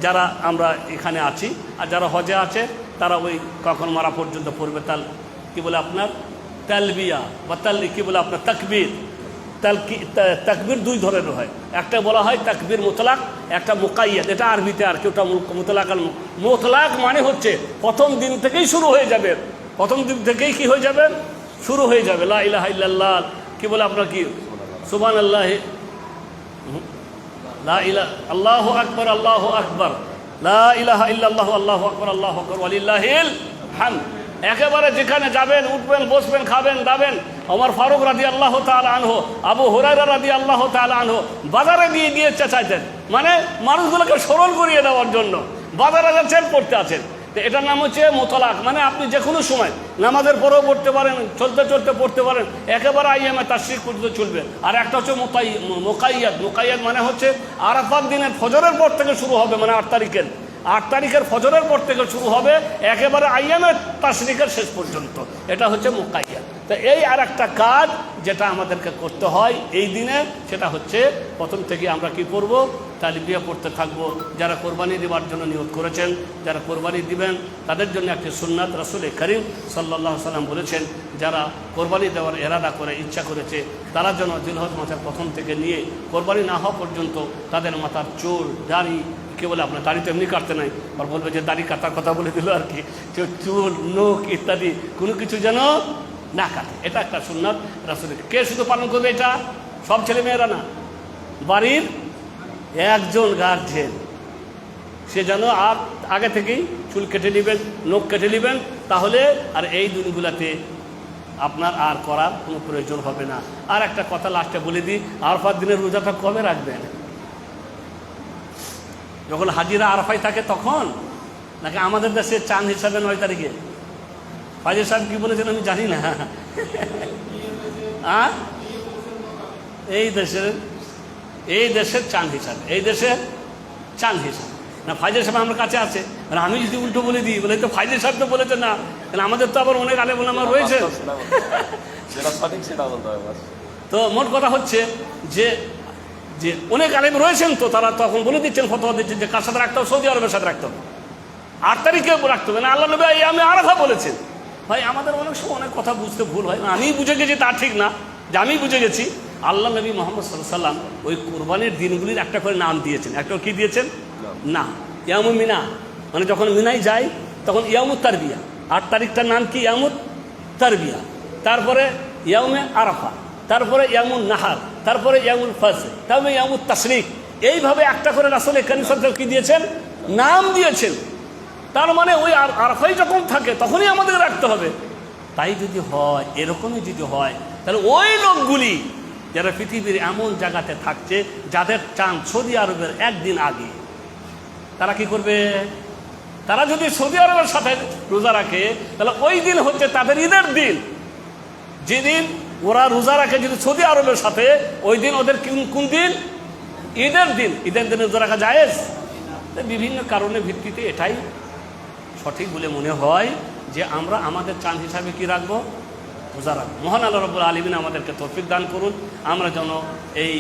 যারা আমরা এখানে আছি আর যারা হজে আছে তারা ওই কখন মারা পর্যন্ত পড়বে কি বলে আপনার তালবিয়া বা কি বলে আপনার তাকবীর। তাকবীর দুই ধরনের হয়, একটা বলা হয় তাকবীর মুতলাক, একটা মুকাইয়াদ। এটা আরবিতে আর কি, ওটা মুতলাক। আর মুতলাক মানে হচ্ছে প্রথম দিন থেকেই শুরু হয়ে যাবে, প্রথম দিন থেকেই কি হয়ে যাবে, শুরু হয়ে যাবে। লা ইলাহা ইল্লাল্লাহ, কি বলে আপনার কি সুবহানাল্লাহ, লা ইলাহা, আল্লাহু আকবার, আল্লাহু আকবার, লা ইলাহা ইল্লাল্লাহু, আল্লাহু আকবার, আল্লাহু আকবার, ওয়ালিল্লাহিল হামদ। একেবারে যেখানে যাবেন, উঠবেন, বসবেন, খাবেন, দাবেন। ওমর ফারুক রাদিয়াল্লাহু তাআলা আনহু, আবু হুরায়রা রাদিয়াল্লাহু তাআলা আনহু বাজারে গিয়ে চেঁচাইতেন, মানে মানুষগুলোকে স্মরণ করিয়ে দেওয়ার জন্য। বাজারে যাচ্ছেন, পড়তে আছেন, তো এটার নাম হচ্ছে মুতলাক। মানে আপনি যে কোনো সময় নামাজের পরেও পড়তে পারেন, চলতে চলতে পড়তে পারেন, একেবারে আইয়ামে তাশরিক পর্যন্ত চলবে। আর একটা হচ্ছে মুকাইয়াদ। মুকাইয়াদ মানে হচ্ছে আরাফাত দিনের ফজরের পর থেকে শুরু হবে, মানে 8 তারিখের ফজরের পর থেকে শুরু হবে, একেবারে আইয়ামে তাশরিকের শেষ পর্যন্ত। এটা হচ্ছে মুকাইয়াদ। তো এই আর একটা কাজ যেটা আমাদেরকে করতে হয় এই দিনে, সেটা হচ্ছে প্রথম থেকে আমরা কি করব, তালবিয়া পড়তে থাকবো। যারা কোরবানি দেওয়ার জন্য নিয়ত করেছেন, যারা কোরবানি দিবেন, তাদের জন্য একটি সুন্নাত রাসূল করিম সাল্লাল্লাহু আলাইহি সাল্লাম বলেছেন, যারা কোরবানি দেওয়ার ইরাদা করে, ইচ্ছা করেছে, তারা যেন জিলহজ মাসের প্রথম থেকে নিয়ে কোরবানি না হওয়া পর্যন্ত তাদের মাথার চুল, দাড়ি, কি বলে আপনার দাড়ি তো এমনি কাটতে নাই, আর বলবে যে দাড়ি কাটার কথা বলে দিল আর কি, চুল, নখ ইত্যাদি কোনো কিছু যেন না কাটে। এটা একটা সুন্নাত রাসূলের। কে শুধু পালন করবে এটা? সব ছেলে মেয়েরা না, বাড়ির একজন গার্জেন, সে যেন আর আগে থেকেই চুল কেটে নেবেন, নখ কেটে নেবেন, তাহলে আর এই দিনগুলোতে আপনার আর করার কোনো প্রয়োজন হবে না। আর একটা কথা লাস্টে বলে দিই, আরাফাত দিনের রোজাটা কবে রাখবেন? যখন হাজিরা আরাফায় থাকে তখন, নাকি আমাদের দেশে চাঁদ হিসাবে 9 তারিখে? ফাজিল সাহেব কি বলেছেন আমি জানি না। এই দেশের চাঁদ হিসাবে, এই দেশের চাঁদ হিসাবে না। ফাজিল সাহেব আমার কাছে আছে, আমি যদি উল্টো বলে দিই, বলে তো ফাজিল সাহেব তো বলেছে না, আমাদের তো আবার অনেক আলেম ওলামা রয়েছে। তো মোট কথা হচ্ছে যে অনেক আলেম রয়েছেন, তো তারা তখন বলে দিচ্ছেন, ফতোয়া দিচ্ছেন যে কার সাথে রাখতে হবে, সৌদি আরবের সাথে রাখতে হবে, 8 তারিখে রাখতে হবে না। আল্লাহ নবী আমি আরাফা বলেছেন। ভাই আমাদের অনেক সময় অনেক কথা বুঝতে ভুল হয়। আমি বুঝে গেছি তা ঠিক না, যে আমি বুঝে গেছি। আল্লাহ নবী মুহাম্মদ সাল্লাল্লাহু আলাইহি সাল্লাম ওই কোরবানির দিনগুলির একটা করে নাম দিয়েছেন। একটা কি দিয়েছেন? না, ইয়ামুল মিনা, মানে যখন মিনায় যায় তখন ইয়ামুত তারবিয়া। 8 তারিখটার নাম কি? ইয়ামুত তারবিয়া। তারপরে ইয়ামে আরাফা, তারপরে ইয়ামুল নাহার, তারপরে ইয়ামুল ফজর, তারপরে ইয়ামুত তাশরিক। এইভাবে একটা করে রাসূল করিম সাল্লাল্লাহু আলাইহি ওয়াসাল্লাম কি দিয়েছেন? নাম দিয়েছেন। তার মানে ওই আরাফাই যখন থাকে তখনই আমাদের রাখতে হবে। তাই যদি হয়, এরকমই যদি হয়, তাহলে ওই লোকগুলি যারা পৃথিবীর এমন জায়গাতে থাকছে যাদের চাঁদ সৌদি আরবের একদিন আগে, তারা কি করবে? তারা যদি সৌদি আরবের সাথে রোজা রাখে, তাহলে ওই দিন হচ্ছে তাদের ঈদের দিন। যেদিন ওরা রোজা রাখে যদি সৌদি আরবের সাথে, ওই দিন ওদের কোন দিন? ঈদের দিন। ঈদের দিনে রোজা রাখা জায়েজ? বিভিন্ন কারণের ভিত্তিতে এটাই সঠিক বলে মনে হয় যে আমরা আমাদের চাঁদ হিসাবে কি রাখবো? রোজা রাখবো। মহান আল্লাহ রাব্বুল আলামিন আমাদেরকে তৌফিক দান করুন। আমরা যেন এই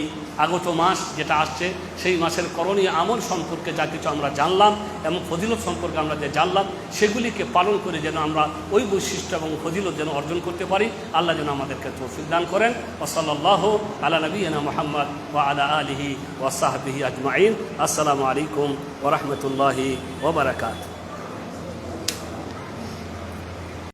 আগত মাস যেটা আসছে, সেই মাসের করণীয় আমল সম্পর্কে যা কিছু আমরা জানলাম এবং ফজিলত সম্পর্কে আমরা যে জানলাম, সেগুলিকে পালন করে যেন আমরা ওই বৈশিষ্ট্য এবং ফজিলত যেন অর্জন করতে পারি। আল্লাহ যেন আমাদেরকে তৌফিক দান করেন। ওয়া সাল্লাল্লাহু আলা নবিয়িনা মুহাম্মদ ওয়া আলা আলিহি ওয়া সাহবিহি আজমাইন। আসসালামু আলাইকুম ওয়া রাহমাতুল্লাহি ওয়া বারাকাতুহু।